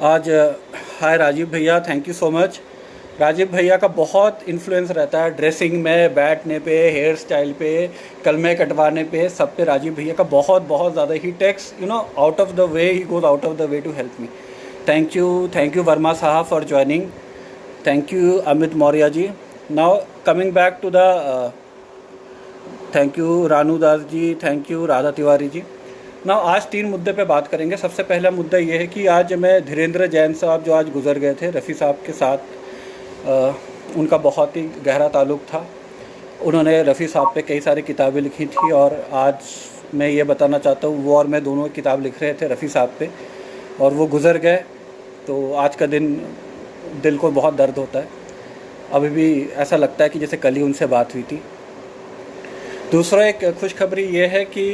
आज हाय राजीव भैया, thank you so much. Rajiv भैया का बहुत इन्फ्लुएंस रहता है ड्रेसिंग में, बैठने पे, हेयर स्टाइल पे, कलमे कटवाने पे, सब पे राजीव भैया का बहुत बहुत ज़्यादा। He takes out of the way, he goes out of the way to help me. Thank you Verma sahab for joining. Thank you Amit Maurya ji. Now coming back to the thank you Ranu Das ji, thank you Radha Tiwari ji. ना आज 3 मुद्दे पे बात करेंगे। सबसे पहला मुद्दा ये है कि आज मैं धीरेन्द्र जैन साहब जो आज गुजर गए थे, रफ़ी साहब के साथ उनका बहुत ही गहरा ताल्लुक़ था। उन्होंने रफ़ी साहब पे कई सारी किताबें लिखी थी और आज मैं ये बताना चाहता हूँ, वो और मैं दोनों किताब लिख रहे थे रफ़ी साहब पे और वो गुज़र गए। तो आज का दिन दिल को बहुत दर्द होता है। अभी भी ऐसा लगता है कि जैसे कल ही उनसे बात हुई थी। दूसरा एक खुशखबरी ये है कि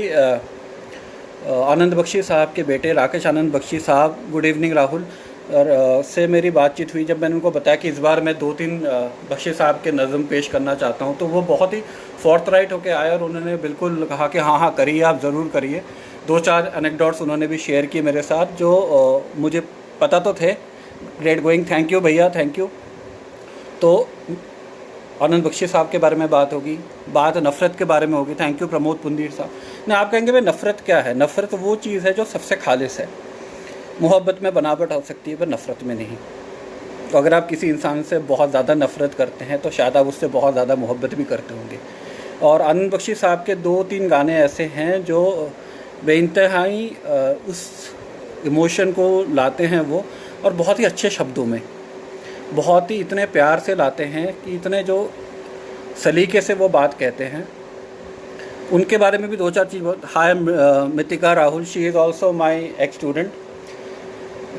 आनंद बख्शी साहब के बेटे राकेश आनंद बख्शी साहब, गुड इवनिंग राहुल, और से मेरी बातचीत हुई। जब मैंने उनको बताया कि इस बार मैं 2-3 बख्शी साहब के नज़म पेश करना चाहता हूं, तो वो बहुत ही फोर्थराइट होकर आए और उन्होंने बिल्कुल कहा कि हाँ करिए, आप ज़रूर करिए। 2-4 एनेक्डोट्स उन्होंने भी शेयर किए मेरे साथ जो मुझे पता तो थे। ग्रेट गोइंग, थैंक यू भैया, थैंक यू। तो आनंद बख्शी साहब के बारे में बात होगी, बात नफ़रत के बारे में होगी। थैंक यू प्रमोद पुंदीर साहब। नहीं, आप कहेंगे भाई नफ़रत क्या है? नफ़रत वो चीज़ है जो सबसे खालिस है। मोहब्बत में बनावट हो सकती है पर नफ़रत में नहीं। तो अगर आप किसी इंसान से बहुत ज़्यादा नफ़रत करते हैं तो शायद आप उससे बहुत ज़्यादा मोहब्बत भी करते होंगे। और आनंद बख्शी साहब के 2-3 गाने ऐसे हैं जो बेइंतहाई उस इमोशन को लाते हैं वो, और बहुत ही अच्छे शब्दों में, बहुत ही इतने प्यार से लाते हैं कि इतने जो सलीके से वो बात कहते हैं। उनके बारे में भी 2-4 चीज़। Hi Mitika Rahul, she is also my ex student.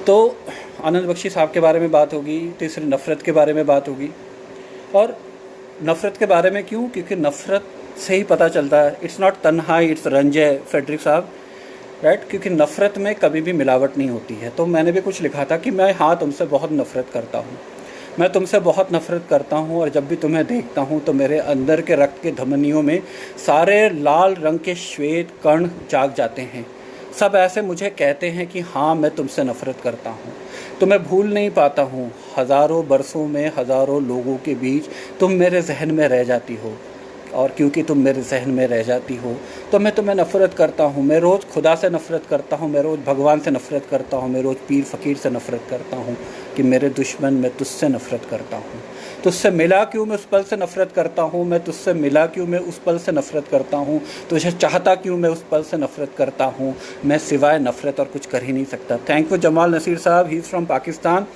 तो आनंद बख्शी साहब के बारे में बात होगी। तीसरी नफ़रत के बारे में बात होगी। और नफ़रत के बारे में क्यों? क्योंकि नफ़रत से ही पता चलता है। इट्स नॉट तन्हाई, इट्स रंजे, फेडरिक साहब, राइट। क्योंकि नफ़रत में कभी भी मिलावट नहीं होती है। तो मैंने भी कुछ लिखा था कि मैं हाँ तुमसे बहुत नफ़रत करता हूँ, मैं तुमसे बहुत नफ़रत करता हूँ, और जब भी तुम्हें देखता हूँ तो मेरे अंदर के रक्त के धमनियों में सारे लाल रंग के श्वेत कण जाग जाते हैं। सब ऐसे मुझे कहते हैं कि हाँ मैं तुमसे नफ़रत करता हूँ। तुम्हें भूल नहीं पाता हूँ। हज़ारों बरसों में, हज़ारों लोगों के बीच तुम मेरे जहन में रह जाती हो, और क्योंकि तुम मेरे जहन में रह जाती हो तो मैं तुम्हें नफ़रत करता हूँ। मैं रोज़ खुदा से नफ़रत करता हूँ, मैं रोज़ भगवान से नफ़रत करता हूँ, मैं रोज़ पीर फ़कीर से नफ़रत करता हूँ कि मेरे दुश्मन, मैं तुझसे नफ़रत करता हूँ। तुझसे मिला क्यों मैं उस पल से नफ़रत करता हूँ, मैं तुझसे मिला क्यों मैं उस पल से नफ़रत करता हूँ, तुझे चाहता क्यों मैं उस पल से नफ़रत करता हूँ, मैं सिवाय नफ़रत और कुछ कर ही नहीं सकता। थैंक यू जमाल नसीर साहब, he is from Pakistan.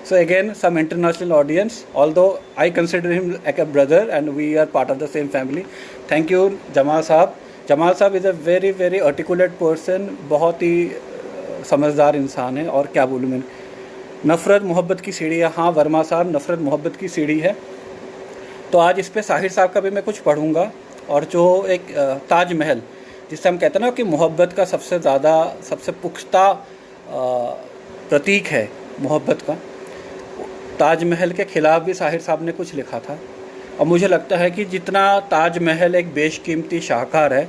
So again, some international audience, although I consider him like a brother and we are part of the same family. Thank you Jamal साहब. जमाल साहब is a very very articulate person, बहुत ही समझदार इंसान है। और क्या बोलूँ मैं, नफ़रत मोहब्बत की सीढ़ी है। हाँ वर्मा साहब, नफ़रत मोहब्बत की सीढ़ी है। तो आज इस पे साहिर साहब का भी मैं कुछ पढ़ूँगा। और जो एक ताजमहल जिससे हम कहते हैं ना कि मोहब्बत का सबसे ज़्यादा, सबसे पुख्ता प्रतीक है मोहब्बत का, ताजमहल के ख़िलाफ़ भी साहिर साहब ने कुछ लिखा था। और मुझे लगता है कि जितना ताजमहल एक बेशकीमती शाहकार है,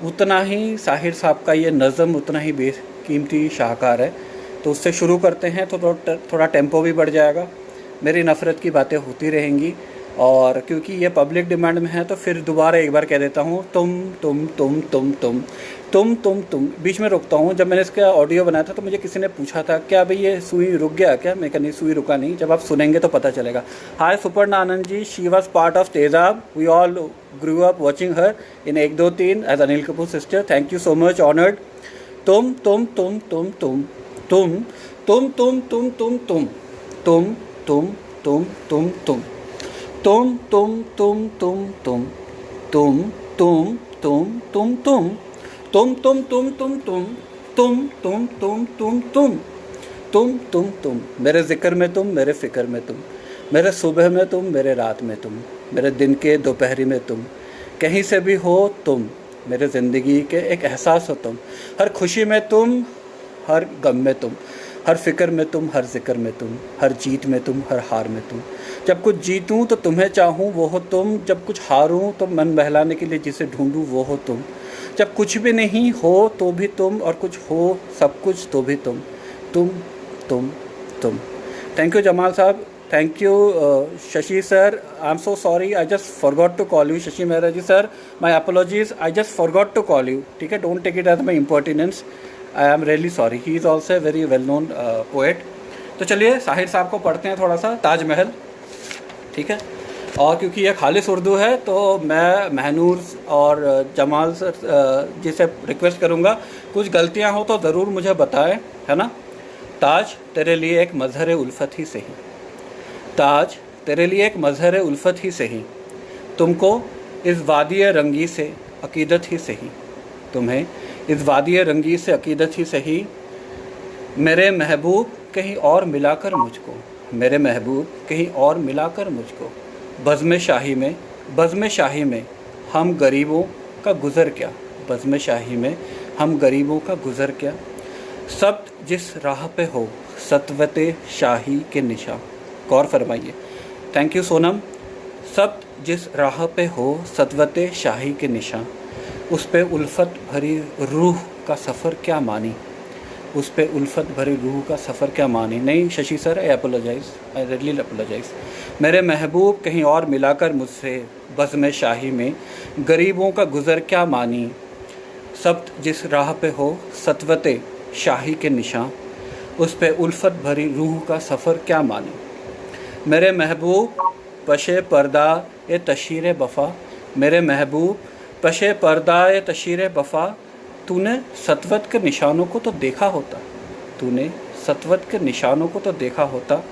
उतना ही साहिर साहब का ये नज़म उतना ही बेशकीमती शाहकार है। तो उससे शुरू करते हैं तो थोड़ा टेम्पो भी बढ़ जाएगा। मेरी नफ़रत की बातें होती रहेंगी, और क्योंकि ये पब्लिक डिमांड में है तो फिर दोबारा एक बार कह देता हूँ, तुम। बीच में रुकता हूँ। जब मैंने इसका ऑडियो बनाया था तो मुझे किसी ने पूछा था क्या भाई ये सुई रुक गया क्या? मैं कहा नहीं, सुई रुका नहीं, जब आप सुनेंगे तो पता चलेगा। Hi Suparna Anand ji, she was part of Tezaab, we all grew up watching her in 1 2 3 as Anil Kapoor sister. Thank you so much, honoured. तुम मेरे जिक्र में तुम, मेरे फिक्र में तुम, मेरे सुबह में तुम, मेरे रात में तुम, मेरे दिन के दोपहरी में तुम, कहीं से भी हो तुम, मेरे ज़िंदगी के एक एहसास हो तुम, हर खुशी में तुम, हर गम में तुम, हर फिक्र में तुम, हर जिक्र में तुम, हर जीत में तुम, हर हार में तुम। जब कुछ जीतूं तो तुम्हें चाहूं वो हो तुम, जब कुछ हारूं तो मन बहलाने के लिए जिसे ढूंढूं वो हो तुम, जब कुछ भी नहीं हो तो भी तुम, और कुछ हो सब कुछ तो भी तुम। तुम। Thank you Jamal sahab, thank you Shashi sir. I am so sorry, I just forgot to call you Shashi Mehra ji sir, my apologies, I just forgot to call you. ठीक है, don't take it as my importance, I am really sorry. He is also a very well known poet. तो चलिए साहिर साहब को पढ़ते हैं थोड़ा सा, ताजमहल। ठीक है, और क्योंकि ये खालिस उर्दू है तो मैं महनूर और जमाल सर जी से रिक्वेस्ट करूँगा, कुछ गलतियाँ हो तो ज़रूर मुझे बताएं, है ना। ताज तेरे लिए एक मज़हर उल्फत ही सही, ताज तेरे लिए एक मज़हर उल्फत ही सही, तुमको इस वादी रंगी से अकीदत ही सही, तुम्हें इस वादी रंगी से अकीदत ही सही, मेरे महबूब कहीं और मिलाकर मुझको, मेरे महबूब कहीं और मिलाकर मुझको, बज़्म शाही में हम गरीबों का गुज़र क्या, बज़्म शाही में हम गरीबों का गुज़र क्या, सब जिस राह पे हो सतवते शाही के निशा। गौर फरमाइए, थैंक यू सोनम। सब जिस राह पे हो सतवते शाही के निशा, उस पे उल्फत भरी रूह का सफ़र क्या मानी, उस पे उल्फत भरी रूह का सफ़र क्या मानी। नहीं Shashi sir, I apologise, I really apologise. मेरे महबूब कहीं और मिलाकर मुझसे, बज़्म शाही में गरीबों का गुज़र क्या मानी, सब जिस राह पे हो सतवते शाही के निशान, उस पे उल्फत भरी रूह का सफ़र क्या मानी। मेरे महबूब पशे पर्दा ए तशीर बफ़ा, मेरे महबूब पशे पर्दा ए तशीर बफ़ा, तूने सतवत के निशानों को तो देखा होता, तूने सतवत के निशानों को तो देखा होता,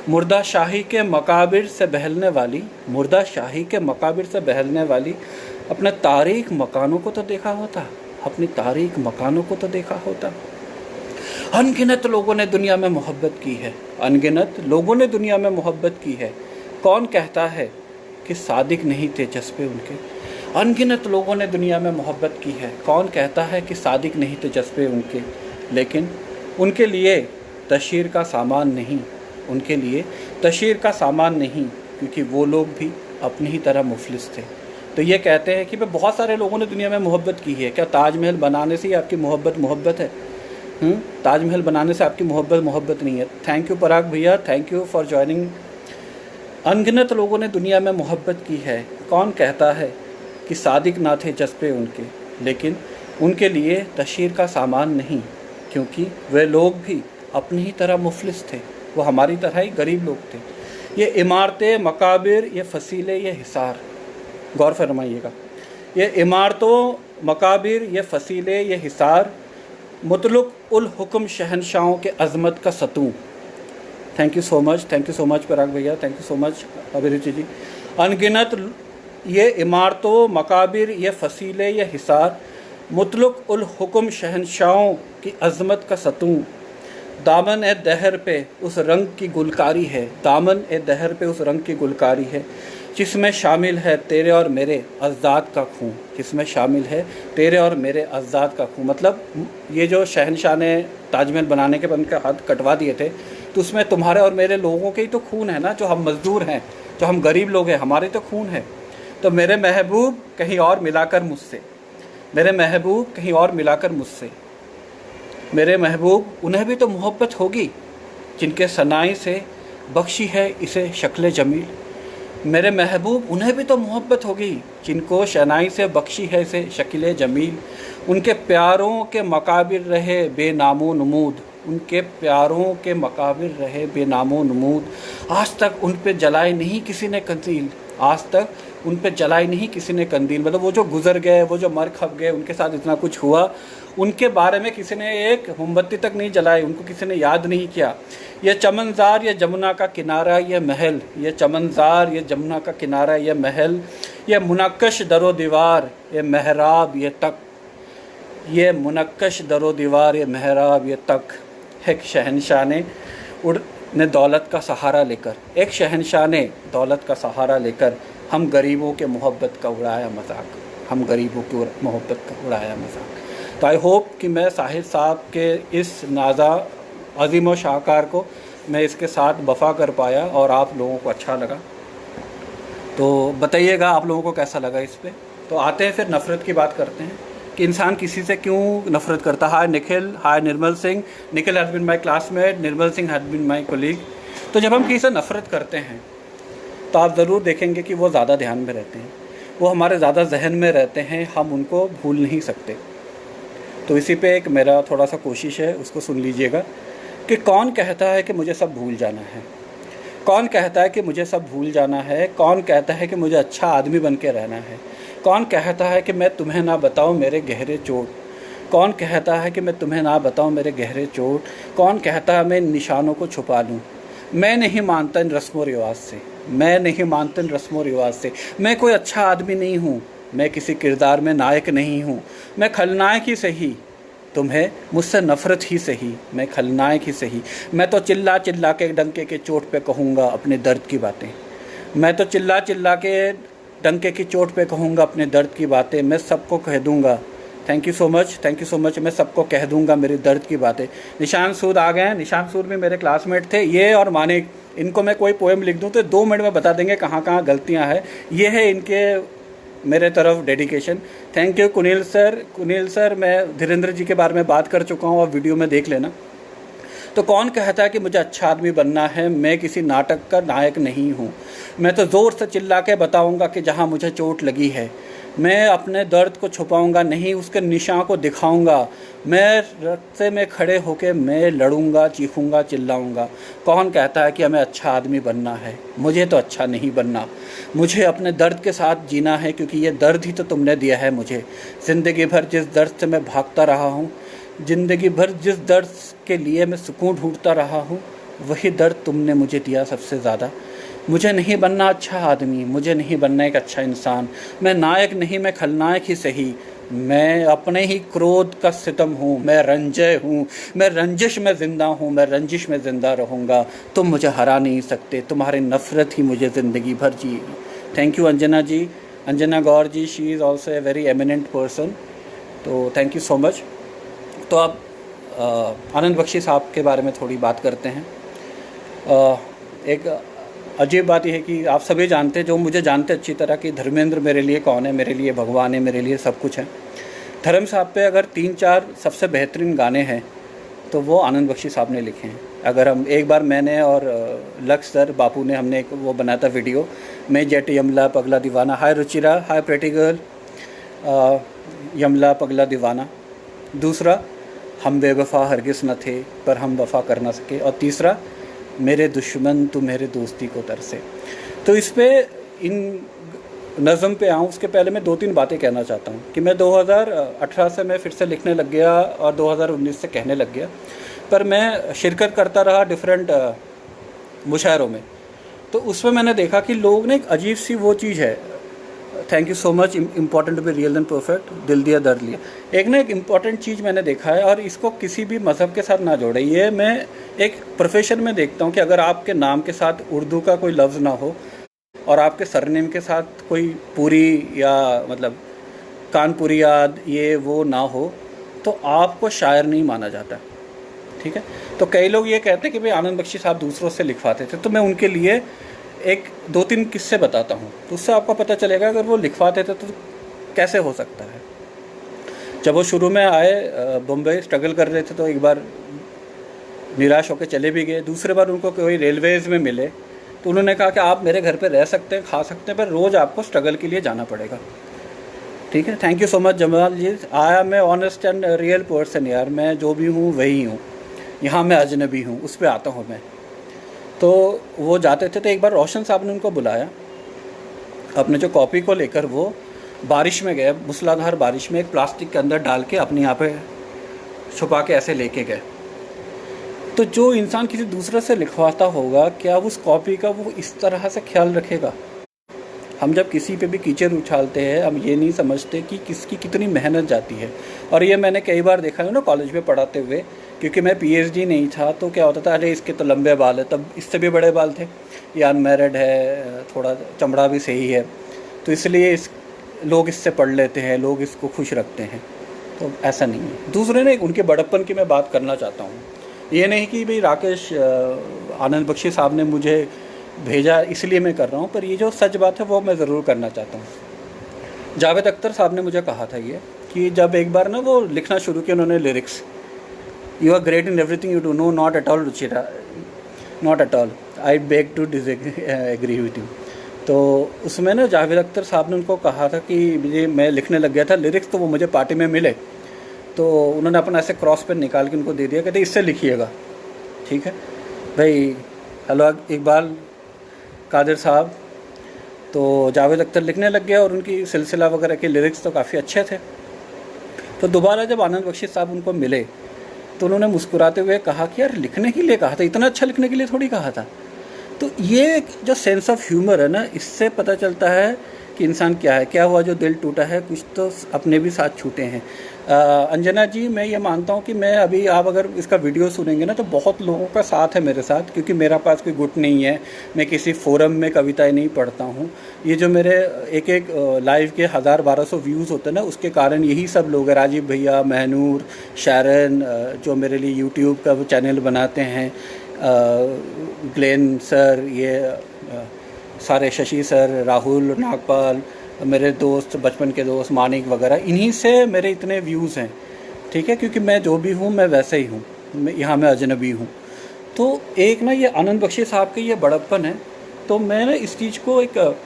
मुर्दा शाही के मकाबिर से बहलने वाली, मुर्दा शाही के मकाबिर से बहलने वाली, अपने तारीख मकानों को तो देखा होता, अपनी तारीख मकानों को तो देखा होता। अनगिनत लोगों ने दुनिया में मोहब्बत की है, अनगिनत लोगों ने दुनिया में मोहब्बत की है, कौन कहता है कि सादिक नहीं थे जज्बे उनके। अनगिनत लोगों ने दुनिया में मोहब्बत की है, कौन कहता है कि सादिक नहीं थे जज्बे उनके, लेकिन उनके लिए तशहीर का सामान नहीं, उनके लिए तशहीर का सामान नहीं, क्योंकि वो लोग भी अपनी ही तरह मुफलिस थे। तो ये कहते हैं कि भाई बहुत सारे लोगों ने दुनिया में मोहब्बत की है, क्या ताजमहल बनाने से ही आपकी मोहब्बत है? ताजमहल बनाने से आपकी मोहब्बत नहीं है। थैंक यू पराग भैया, थैंक यू फॉर ज्वाइनिंग। अनगिनत लोगों ने दुनिया में मोहब्बत की है, कौन कहता है कि सादिक ना थे जज्बे उनके, लेकिन उनके लिए तशहीर का सामान नहीं, क्योंकि वे लोग भी अपनी ही तरह मुफलिस थे, वो हमारी तरह ही गरीब लोग थे। ये इमारतें, मकाबिर, ये फसीले, ये हिसार, गौर फरमाइएगा, ये इमारतों, मकाबिर, ये फसीले, ये हिसार, मुतलुक उल हुक्म शहनशाहों के अज़मत का सतूं। थैंक यू सो मच पराग भैया, थैंक यू सो मच अभिरुचि जी। अनगिनत ये इमारतों, मकाबिर, ये फसीले, ये हिसार, मुतलुक उल हुक्म शहनशाहों की अज़मत का सतूं, दामन ए दहर पे उस रंग की गुलकारी है, दामन ए दहर पे उस रंग की गुलकारी है, जिसमें शामिल है तेरे और मेरे अज़दाद का खून, जिसमें शामिल है तेरे और मेरे अज़दाद का खून। मतलब ये जो शहनशाह ने ताजमहल बनाने के बाद उनके हाथ कटवा दिए थे, तो उसमें तुम्हारे और मेरे लोगों के ही तो खून है ना, जो हम मज़दूर हैं, जो हम गरीब लोग हैं, हमारे तो खून है। तो मेरे महबूब कहीं और मिलाकर मुझसे, मेरे महबूब कहीं और मिलाकर मुझसे, मेरे महबूब उन्हें भी तो मोहब्बत होगी जिनके सनाई से बख्शी है इसे शक्ल जमील। मेरे महबूब उन्हें भी तो मोहब्बत होगी जिनको शनाई से बख्शी है इसे शक्ल जमील। उनके प्यारों के मकाबिर रहे बेनामो नमूद, उनके प्यारों के मकाबिर रहे बेनामो नमूद, आज तक उन पे जलाई नहीं किसी ने कंदील, आज तक उन पे जलाई नहीं किसी ने कंदील। मतलब वो जो गुज़र गए, वो जो मर खप गए, उनके साथ इतना कुछ हुआ, उनके बारे में किसी ने एक मोमबत्ती तक नहीं जलाई, उनको किसी ने याद नहीं किया। ये चमनज़ार, ये जमुना का किनारा, ये महल, ये चमनज़ार, ये जमुना का किनारा, ये महल, ये मुनक्कश दरो दीवार, ये महराब, ये तक, ये मुनक्कश दरो दीवार, ये महराब, ये तक। एक शहनशाह ने दौलत का सहारा लेकर, एक शहनशाह ने दौलत का सहारा लेकर हम गरीबों के मोहब्बत का उड़ाया मजाक, हम गरीबों की मोहब्बत का उड़ाया मजाक। तो आई होप कि मैं साहिर साहब के इस नाज़ा अज़ीम व शाहकार को मैं इसके साथ वफ़ा कर पाया और आप लोगों को अच्छा लगा। तो बताइएगा आप लोगों को कैसा लगा इस पे। तो आते हैं फिर नफ़रत की बात करते हैं कि इंसान किसी से क्यों नफ़रत करता है। Hi Nikhil, hi Nirmal Singh. Nikhil has been my classmate, Nirmal Singh has been my colleague. तो जब हम किसी से नफ़रत करते हैं तो आप ज़रूर देखेंगे कि वो ज़्यादा ध्यान में रहते हैं, वो हमारे ज़्यादा जहन में रहते हैं, हम उनको भूल नहीं सकते। तो इसी पे एक मेरा थोड़ा सा कोशिश है, उसको सुन लीजिएगा कि कौन कहता है कि मुझे सब भूल जाना है, कौन कहता है कि मुझे सब भूल जाना है, कौन कहता है कि मुझे अच्छा आदमी बन के रहना है, कौन कहता है कि मैं तुम्हें ना बताऊं मेरे गहरे चोट, कौन कहता है कि मैं तुम्हें ना बताऊं मेरे गहरे चोट, कौन कहता है मैं इन निशानों को छुपा लूं। मैं नहीं मानता इन रस्मों रिवाज से, मैं नहीं मानता इन रस्मों रिवाज से। मैं कोई अच्छा आदमी नहीं हूँ, मैं किसी किरदार में नायक नहीं हूँ, मैं खलनायक ही सही, तुम्हें मुझसे नफ़रत ही सही, मैं खलनायक ही सही। मैं तो चिल्ला चिल्ला के डंके के चोट पे कहूँगा अपने दर्द की बातें, मैं तो चिल्ला चिल्ला के डंके की चोट पे कहूँगा अपने दर्द की बातें। मैं सबको कह दूँगा, thank you so much, thank you so much. मैं सबको कह दूँगा मेरे दर्द की बातें। निशान सूद आ गए हैं। निशान सूद भी मेरे क्लासमेट थे। ये और मानिक, इनको मैं कोई पोएम लिख दूँ तो 2 मिनट में बता देंगे कहाँ कहाँ गलतियाँ हैं। ये है इनके मेरे तरफ dedication. Thank you Kunil sir. Kunil sir, मैं धीरेन्द्र जी के बारे में बात कर चुका हूँ, आप वीडियो में देख लेना। तो कौन कहता है कि मुझे अच्छा आदमी बनना है, मैं किसी नाटक का नायक नहीं हूँ। मैं तो ज़ोर से चिल्ला के बताऊँगा कि जहाँ मुझे चोट लगी है। मैं अपने दर्द को छुपाऊँगा नहीं, उसके निशान को दिखाऊँगा। मैं रास्ते में खड़े होकर मैं लड़ूंगा, चीखूँगा, चिल्लाऊँगा। कौन कहता है कि हमें अच्छा आदमी बनना है, मुझे तो अच्छा नहीं बनना। मुझे अपने दर्द के साथ जीना है, क्योंकि ये दर्द ही तो तुमने दिया है मुझे। ज़िंदगी भर जिस दर्द से मैं भागता रहा हूँ, ज़िंदगी भर जिस दर्द के लिए मैं सुकून ढूंढता रहा हूँ, वही दर्द तुमने मुझे दिया सबसे ज़्यादा। मुझे नहीं बनना अच्छा आदमी, मुझे नहीं बनना एक अच्छा इंसान। मैं नायक नहीं, मैं खलनायक ही सही। मैं अपने ही क्रोध का सितम हूँ, मैं रंजय हूँ, मैं रंजिश में ज़िंदा हूँ, मैं रंजिश में ज़िंदा रहूँगा। तुम मुझे हरा नहीं सकते, तुम्हारी नफ़रत ही मुझे ज़िंदगी भर जिएगी। Thank you Anjana ji, Anjana Gaur ji, she is also a very eminent person. तो थैंक यू सो मच। तो अब आनंद बख्शी साहब के बारे में थोड़ी बात करते हैं। एक अजीब बात यह है कि आप सभी जानते हैं, जो मुझे जानते अच्छी तरह, कि धर्मेंद्र मेरे लिए कौन है, मेरे लिए भगवान है, मेरे लिए सब कुछ है। धर्म साहब पे अगर 3-4 सबसे बेहतरीन गाने हैं तो वो आनंद बख्शी साहब ने लिखे हैं। अगर हम एक बार, मैंने और लक्ष्य सर, बापू ने, हमने एक वो बनाया था वीडियो, मैं जेट यमला पगला दीवाना। हाय रुचिरा, हाय प्रेटी गर्ल, यमला पगला दीवाना। दूसरा, हम बेवफा हरगिज़ न थे पर हम वफ़ा कर ना सके। और तीसरा, मेरे दुश्मन तू मेरे दोस्ती को तरसे। तो इस पे, इन नज़म पे आऊँ उसके पहले मैं 2-3 बातें कहना चाहता हूँ कि मैं 2018 से मैं फिर से लिखने लग गया और 2019 से कहने लग गया, पर मैं शिरकत करता रहा डिफरेंट मुशायरों में। तो उसमें मैंने देखा कि लोग ने एक अजीब सी वो चीज़ है, thank you so much, important to be real and perfect, दिल दिया दर्द लिया। एक ना एक इम्पॉर्टेंट चीज़ मैंने देखा है, और इसको किसी भी मज़हब के साथ ना जोड़े। ये मैं एक प्रोफेशन में देखता हूँ कि अगर आपके नाम के साथ उर्दू का कोई लफ्ज़ ना हो और आपके सरनेम के साथ कोई पूरी या मतलब कानपुरी याद ये वो ना हो, तो आपको शायर नहीं माना जाता। ठीक है। तो कई लोग ये कहते हैं कि भाई आनंद बख्शी साहब दूसरों से लिखवाते थे, तो मैं उनके लिए एक 2-3 किस्से बताता हूँ, तो उससे आपको पता चलेगा अगर वो लिखवाते थे तो कैसे हो सकता है। जब वो शुरू में आए बम्बई स्ट्रगल कर रहे थे, तो एक बार निराश होकर चले भी गए। दूसरे बार उनको कोई रेलवेज़ में मिले तो उन्होंने कहा कि आप मेरे घर पे रह सकते हैं, खा सकते हैं, पर रोज़ आपको स्ट्रगल के लिए जाना पड़ेगा। ठीक है। Thank you so much Jamal ji. आया मैं ऑनेस्ट एंड रियल पर्सन यार, मैं जो भी हूँ वही हूँ, यहाँ मैं अजनबी हूँ, उस पर आता हूँ मैं। तो वो जाते थे, तो एक बार रोशन साहब ने उनको बुलाया, अपने जो कॉपी को लेकर वो बारिश में गए, मूसलाधार बारिश में, एक प्लास्टिक के अंदर डाल के अपने यहाँ पे छुपा के ऐसे लेके गए। तो जो इंसान किसी दूसरे से लिखवाता होगा, क्या उस कॉपी का वो इस तरह से ख्याल रखेगा? हम जब किसी पे भी कीचड़ उछालते हैं, हम ये नहीं समझते कि किसकी कितनी मेहनत जाती है। और ये मैंने कई बार देखा है ना कॉलेज में पढ़ाते हुए, क्योंकि मैं पीएचडी नहीं था, तो क्या होता था, अरे इसके तो लंबे बाल है, तब इससे भी बड़े बाल थे, ये अनमैरिड है, थोड़ा चमड़ा भी सही है, तो इसलिए लोग इससे पढ़ लेते हैं, लोग इसको खुश रखते हैं। तो ऐसा नहीं है। दूसरे ने उनके बड़प्पन की मैं बात करना चाहता हूँ। ये नहीं कि भाई राकेश आनंद बख्शी साहब ने मुझे भेजा इसलिए मैं कर रहा हूँ, पर ये जो सच बात है वो मैं ज़रूर करना चाहता हूँ। जावेद अख्तर साहब ने मुझे कहा था ये कि जब एक बार ना वो लिखना शुरू किया उन्होंने lyrics, you are great in everything you do, no not at all Ruchira, not at all, I beg to agree with you. तो उसमें ना जावेद अख्तर साहब ने उनको कहा था कि मुझे, मैं लिखने लग गया था लिरिक्स, तो वो मुझे पार्टी में मिले, तो उन्होंने अपना ऐसे क्रॉस पेन निकाल के उनको दे दिया, कहते इससे लिखिएगा। ठीक है भाई, हेलो इकबाल कादिर साहब। तो जावेद अख्तर लिखने लग गया और उनकी सिलसिला वगैरह के लिरिक्स तो काफ़ी अच्छे थे। तो दोबारा जब आनंद बख्शी साहब उनको मिले तो उन्होंने मुस्कुराते हुए कहा कि यार लिखने के लिए कहा था, इतना अच्छा लिखने के लिए थोड़ी कहा था। तो ये जो सेंस ऑफ ह्यूमर है ना, इससे पता चलता है कि इंसान क्या है। क्या हुआ जो दिल टूटा है, कुछ तो अपने भी साथ छूटे हैं। अंजना जी, मैं ये मानता हूँ कि मैं अभी, आप अगर इसका वीडियो सुनेंगे ना तो बहुत लोगों का साथ है मेरे साथ, क्योंकि मेरा पास कोई गुट नहीं है, मैं किसी फोरम में कविताएं नहीं पढ़ता हूँ। ये जो मेरे एक एक लाइव के 1000-1200 व्यूज़ होते हैं ना, उसके कारण यही सब लोग हैं, राजीव भैया, महनूर, शारन, जो मेरे लिए यूट्यूब का चैनल बनाते हैं, ग्लेन सर, ये सारे, शशि सर, राहुल, नागपाल, मेरे दोस्त, बचपन के दोस्त मानिक वगैरह, इन्हीं से मेरे इतने व्यूज़ हैं। ठीक है, क्योंकि मैं जो भी हूँ मैं वैसे ही हूँ, यहाँ मैं अजनबी हूँ। तो एक ना ये आनंद बख्शी साहब के ये बड़प्पन है। तो मैं ना इस चीज़ को, एक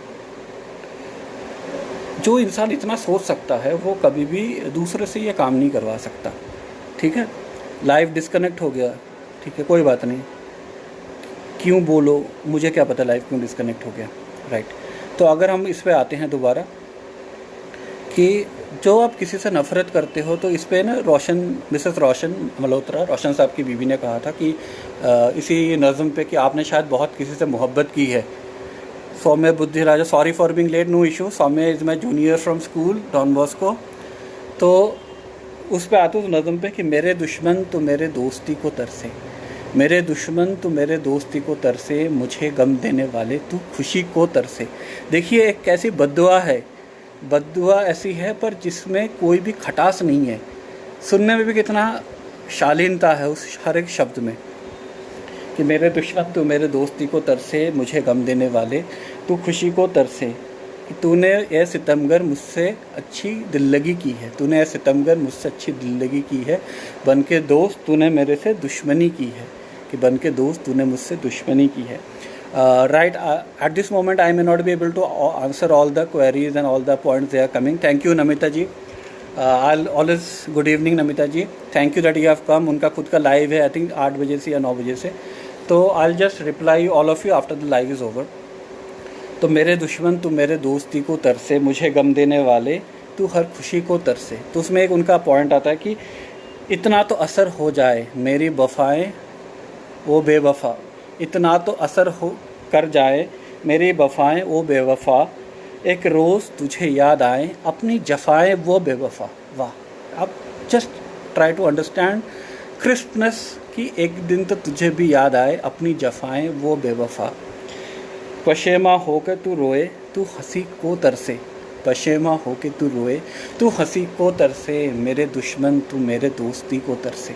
जो इंसान इतना सोच सकता है वो कभी भी दूसरे से ये काम नहीं करवा सकता। ठीक है, लाइव डिस्कनेक्ट हो गया, ठीक है, कोई बात नहीं, क्यों बोलो, मुझे क्या पता लाइव क्यों डिस्कनेक्ट हो गया, राइट। तो अगर हम इस पे आते हैं दोबारा कि जो आप किसी से नफ़रत करते हो, तो इस पे ना मिसेस रोशन मल्होत्रा, रोशन साहब की बीवी ने कहा था कि इसी नज़म पे कि आपने शायद बहुत किसी से मोहब्बत की है। Saumya Buddhi Raja, sorry for being late, no issue, Saumya is my junior from school Don Bosco. तो उस पे आते उस नज़म पे कि मेरे दुश्मन तो मेरे दोस्ती को तरसे, मेरे दुश्मन तो मेरे दोस्ती को तरसे, मुझे गम देने वाले तू खुशी को तरसे। देखिए एक कैसी बद्दुआ है, बद्दुआ ऐसी है पर जिसमें कोई भी खटास नहीं है, सुनने में भी कितना शालीनता है उस हर एक शब्द में, कि मेरे दुश्मन तो मेरे दोस्ती को तरसे, मुझे गम देने वाले तू खुशी को तरसे, कि तूने ये सितमगर मुझसे अच्छी दिल्लगी की है, तूने ये सितमगर मुझसे अच्छी दिल्लगी की है, बन के दोस्त तूने मेरे से दुश्मनी की है, कि बन के दोस्त तूने मुझसे दुश्मनी की है। Right, at this moment I may not be able to answer all the queries and all the points they are coming. Thank you Namita ji, I always, good evening Namita ji, thank you that you have come. उनका खुद का live है, I think 8 बजे से या 9 बजे से, तो I will just reply all of you after the live is over. तो मेरे दुश्मन तू मेरे दोस्ती को तरसे, मुझे गम देने वाले तू हर खुशी को तरसे। तो उसमें एक उनका पॉइंट आता है कि इतना तो असर हो जाए मेरी वफ़ाएं वो बेवफ़ा, इतना तो असर हो कर जाए मेरी वफ़ाएं वो बेवफ़ा, एक रोज़ तुझे याद आए अपनी जफ़ाएं वो बेवफ़ा। वाह, अब just try to understand crispness कि एक दिन तो तुझे भी याद आए अपनी जफ़ाएं वो बेवफ़ा। पशेमा हो के तू रोए तू हंसी को तरसे, पशेमा हो के तू रोए तू हंसी को तरसे, मेरे दुश्मन तू मेरे दोस्ती को तरसे।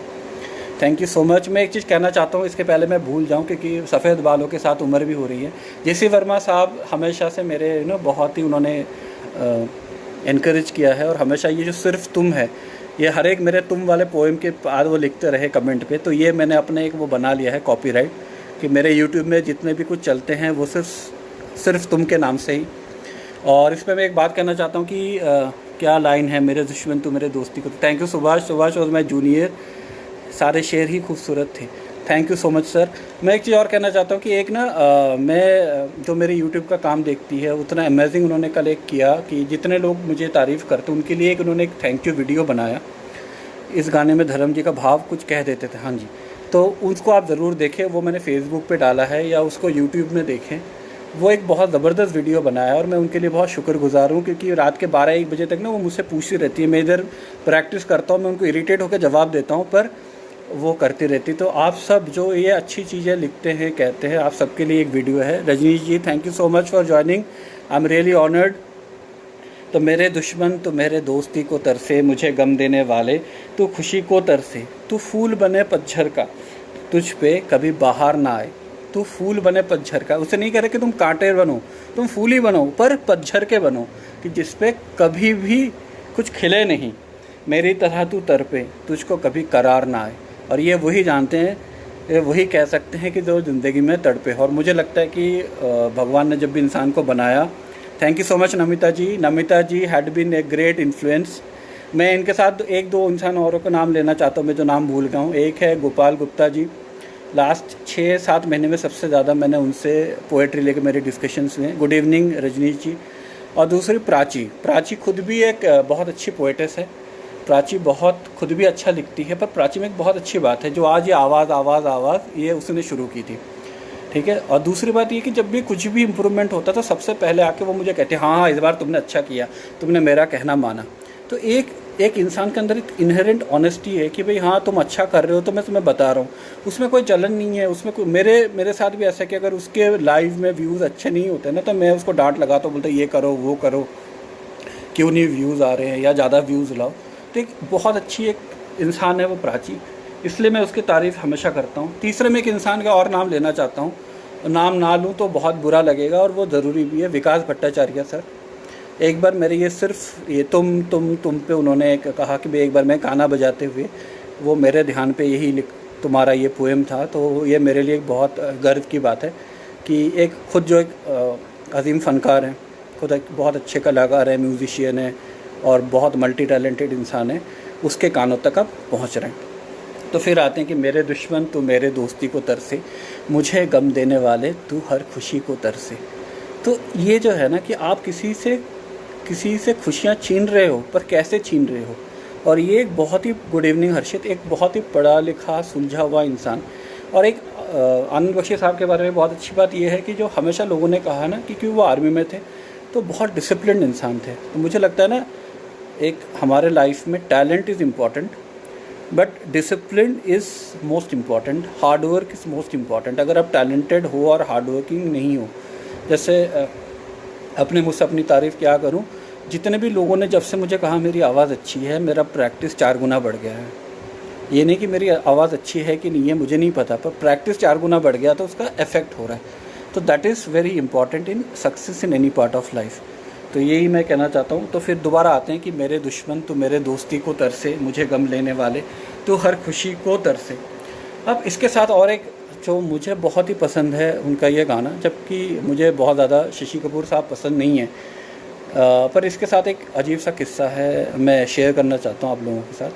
Thank you so much. मैं एक चीज़ कहना चाहता हूँ इसके पहले मैं भूल जाऊँ, क्योंकि सफ़ेद बालों के साथ उम्र भी हो रही है। जेसी वर्मा साहब हमेशा से मेरे बहुत ही उन्होंने इनकरेज किया है, और हमेशा ये जो सिर्फ तुम है, ये हर एक मेरे तुम वाले पोएम के बाद वो लिखते रहे कमेंट पे, तो ये मैंने अपने एक वो बना लिया है कॉपीराइट, कि मेरे यूट्यूब में जितने भी कुछ चलते हैं वो सिर्फ तुम के नाम से ही। और इस पर मैं एक बात कहना चाहता हूँ कि क्या लाइन है, मेरे दुश्मन तो मेरे दोस्ती को। थैंक यू सुभाष और मैं जूनियर, सारे शेर ही खूबसूरत थे। Thank you so much sir. मैं एक चीज़ और कहना चाहता हूँ कि एक ना मैं जो मेरे यूट्यूब का काम देखती है, उतना अमेजिंग उन्होंने कल एक किया कि जितने लोग मुझे तारीफ़ करते उनके लिए एक उन्होंने एक थैंक यू वीडियो बनाया। इस गाने में धर्म जी का भाव कुछ कह देते थे, हाँ जी, तो उसको आप ज़रूर देखें, वो मैंने फेसबुक पे डाला है, या उसको यूट्यूब में देखें। वो एक बहुत ज़बरदस्त वीडियो बनाया है और मैं उनके लिए बहुत शुक्रगुजार हूँ, क्योंकि रात के 12-1 बजे तक ना वो मुझसे पूछती रहती है, मैं इधर प्रैक्टिस करता हूँ, मैं उनको इरिटेट होकर जवाब देता हूँ, पर वो करती रहती। तो आप सब जो ये अच्छी चीज़ें लिखते हैं, कहते हैं, आप सबके लिए एक वीडियो है। Rajneesh ji, thank you so much for joining, I am really honoured. तो मेरे दुश्मन तो मेरे दोस्ती को तरसे, मुझे गम देने वाले तू खुशी को तरसे, तू फूल बने पतझर का तुझ पे कभी बाहर ना आए, तू फूल बने पतझर का। उसे नहीं कह रहे कि तुम कांटे बनो, तुम फूल ही बनो, पर पतझर के बनो, कि जिस पे कभी भी कुछ खिले नहीं। मेरी तरह तू तड़पे, तुझको कभी करार ना आए। और ये वही जानते हैं, ये वही कह सकते हैं कि जो ज़िंदगी में तड़पे। और मुझे लगता है कि भगवान ने जब भी इंसान को बनाया, thank you so much Namita ji. Namita ji had been a great influence. मैं इनके साथ एक दो इंसान औरों का नाम लेना चाहता हूँ, मैं जो नाम भूल गया हूँ। एक है गोपाल गुप्ता जी, लास्ट 6-7 महीने में सबसे ज़्यादा मैंने उनसे पोएट्री लेकर मेरे डिस्कशंस हुए। गुड इवनिंग रजनीश जी। और दूसरी प्राची। प्राची खुद भी एक बहुत अच्छी पोएटेस है। प्राची बहुत खुद भी अच्छा लिखती है, पर प्राची में एक बहुत अच्छी बात है, जो आज ये आवाज़ आवाज़ आवाज़ ये उसने शुरू की थी, ठीक है। और दूसरी बात ये कि जब भी कुछ भी इम्प्रूवमेंट होता तो सबसे पहले आके वो मुझे कहते हैं हाँ इस बार तुमने अच्छा किया, तुमने मेरा कहना माना। तो एक इंसान के अंदर एक इनहेरेंट ऑनेस्टी है कि भाई हाँ तुम अच्छा कर रहे हो तो मैं तुम्हें बता रहा हूँ, उसमें कोई जलन नहीं है, उसमें कोई मेरे साथ भी ऐसा कि अगर उसके लाइव में व्यूज़ अच्छे नहीं होते ना तो मैं उसको डांट लगाता हूँ, बोलता ये करो वो करो, क्यों नहीं व्यूज़ आ रहे हैं या ज़्यादा व्यूज़ लाओ। तो एक बहुत अच्छी एक इंसान है वो प्राची, इसलिए मैं उसकी तारीफ़ हमेशा करता हूँ। तीसरे में एक इंसान का और नाम लेना चाहता हूँ, नाम ना लूँ तो बहुत बुरा लगेगा और वो ज़रूरी भी है, विकास भट्टाचार्य सर। एक बार मेरे ये सिर्फ ये तुम पे उन्होंने एक कहा कि भाई एक बार मैं गाना बजाते हुए, वो मेरे ध्यान पे यही तुम्हारा ये पोएम था, तो ये मेरे लिए एक बहुत गर्व की बात है कि एक खुद जो एक अजीम फ़नकार हैं, खुद एक बहुत अच्छे कलाकार हैं, म्यूज़िशियन है और बहुत मल्टी टैलेंटेड इंसान है, उसके कानों तक अब पहुँच रहे हैं। तो फिर आते हैं कि मेरे दुश्मन तू मेरे दोस्ती को तरसे, मुझे गम देने वाले तू हर खुशी को तरसे। तो ये जो है ना कि आप किसी से खुशियाँ छीन रहे हो, पर कैसे छीन रहे हो। और ये एक बहुत ही गुड इवनिंग हर्षित, एक बहुत ही पढ़ा लिखा सुलझा हुआ इंसान। और एक आनंद बख्शी साहब के बारे में बहुत अच्छी बात यह है कि जो हमेशा लोगों ने कहा ना कि क्यों वो आर्मी में थे तो बहुत डिसिप्लिन्ड इंसान थे। तो मुझे लगता है ना एक हमारे लाइफ में talent is important but discipline is most important, hard work is most important. अगर आप टैलेंटेड हो और हार्ड वर्किंग नहीं हो, जैसे अपने मुझसे अपनी तारीफ़ क्या करूं, जितने भी लोगों ने जब से मुझे कहा मेरी आवाज़ अच्छी है, मेरा प्रैक्टिस 4 गुना बढ़ गया है। ये नहीं कि मेरी आवाज़ अच्छी है कि नहीं है मुझे नहीं पता, पर प्रैक्टिस 4 गुना बढ़ गया तो उसका इफ़ेक्ट हो रहा है। तो that is very important in success in any part of life. तो यही मैं कहना चाहता हूँ। तो फिर दोबारा आते हैं कि मेरे दुश्मन तो मेरे दोस्ती को तरसे, मुझे गम लेने वाले तो हर खुशी को तरसे। अब इसके साथ और एक जो मुझे बहुत ही पसंद है उनका ये गाना, जबकि मुझे बहुत ज़्यादा शशि कपूर साहब पसंद नहीं है, पर इसके साथ एक अजीब सा किस्सा है, मैं शेयर करना चाहता हूँ आप लोगों के साथ।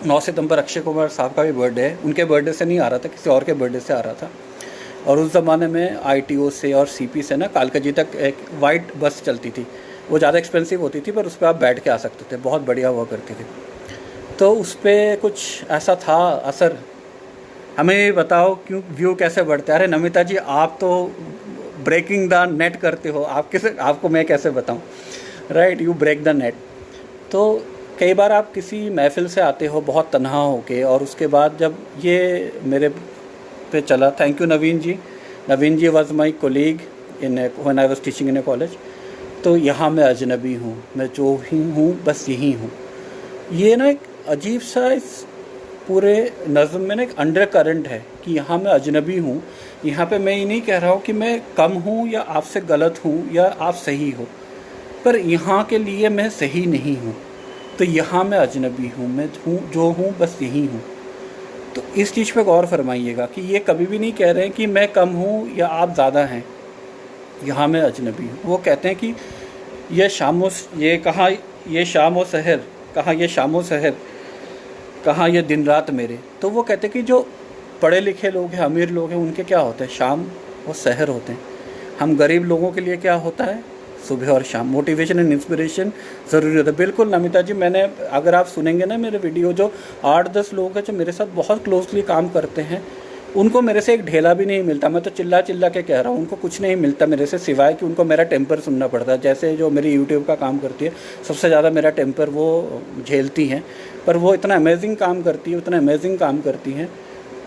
9 सितंबर अक्षय कुमार साहब का भी बर्थडे है। उनके बर्थडे से नहीं आ रहा था, किसी और के बर्थडे से आ रहा था। और उस ज़माने में ITO से और CP से ना कालकाजी तक एक वाइट बस चलती थी, वो ज़्यादा एक्सपेंसिव होती थी पर उस पर आप बैठ के आ सकते थे, बहुत बढ़िया हुआ करती थी। तो उस पर कुछ ऐसा था असर, हमें बताओ क्यों व्यू कैसे बढ़ते हैं। अरे नमिता जी आप तो ब्रेकिंग द नेट करते हो, आपको मैं कैसे बताऊं, right, you break the net. तो कई बार आप किसी महफिल से आते हो बहुत तन्हा होके, और उसके बाद जब ये मेरे पे चला, thank you Naveen ji was my colleague in when I was teaching in a college. तो यहाँ मैं अजनबी हूँ, मैं जो ही हूँ बस यही हूँ। ये ना एक अजीब सा इस पूरे नज़्म में ना एक अंडर करंट है कि यहाँ मैं अजनबी हूँ। यहाँ पे मैं ये नहीं कह रहा हूँ कि मैं कम हूँ या आपसे गलत हूँ या आप सही हो, पर यहाँ के लिए मैं सही नहीं हूँ। तो यहाँ मैं अजनबी हूँ, मैं हूँ जो हूँ बस यही हूँ। तो इस चीज़ पे गौर फरमाइएगा कि ये कभी भी नहीं कह रहे हैं कि मैं कम हूँ या आप ज़्यादा हैं, यहाँ मैं अजनबी हूँ। वो कहते हैं कि ये शाम व सहर, कहाँ ये शाम व सहर, कहाँ ये दिन रात मेरे। तो वो कहते हैं कि जो पढ़े लिखे लोग हैं, अमीर लोग हैं, उनके क्या होते हैं, शाम और सहर होते हैं। हम गरीब लोगों के लिए क्या होता है, सुबह और शाम। मोटिवेशन एंड इंस्पिरेशन ज़रूरी होता है। बिल्कुल नमिता जी, मैंने अगर आप सुनेंगे ना मेरे वीडियो, जो 8-10 लोग हैं जो मेरे साथ बहुत क्लोजली काम करते हैं, उनको मेरे से एक ढेला भी नहीं मिलता। मैं तो चिल्ला चिल्ला के कह रहा हूँ, उनको कुछ नहीं मिलता मेरे से, सिवाय कि उनको मेरा टेम्पर सुनना पड़ता है। जैसे जो मेरी यूट्यूब का काम करती है, सबसे ज़्यादा मेरा टेम्पर वो झेलती हैं, पर वो इतना अमेजिंग काम करती हैं।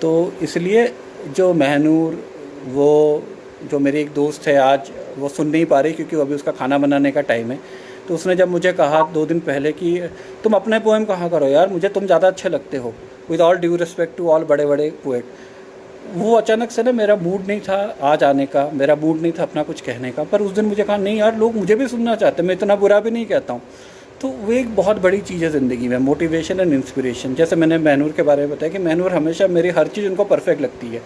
तो इसलिए जो महनूर, वो जो मेरी एक दोस्त है, आज वो सुन नहीं पा रही क्योंकि अभी उसका खाना बनाने का टाइम है। तो उसने जब मुझे कहा 2 दिन पहले कि तुम अपने पोएम कहा करो यार, मुझे तुम ज़्यादा अच्छे लगते हो, with all due respect to all बड़े बड़े पोएट। वो अचानक से ना मेरा मूड नहीं था आज आने का, मेरा मूड नहीं था अपना कुछ कहने का, पर उस दिन मुझे कहा नहीं यार, लोग मुझे भी सुनना चाहते हैं, मैं इतना बुरा भी नहीं कहता हूँ। तो वो एक बहुत बड़ी चीज़ है ज़िंदगी में, मोटिवेशन एंड इंस्पिरेशन। जैसे मैंने महनूर के बारे में बताया कि महनूर हमेशा मेरी हर चीज़ उनको परफेक्ट लगती है,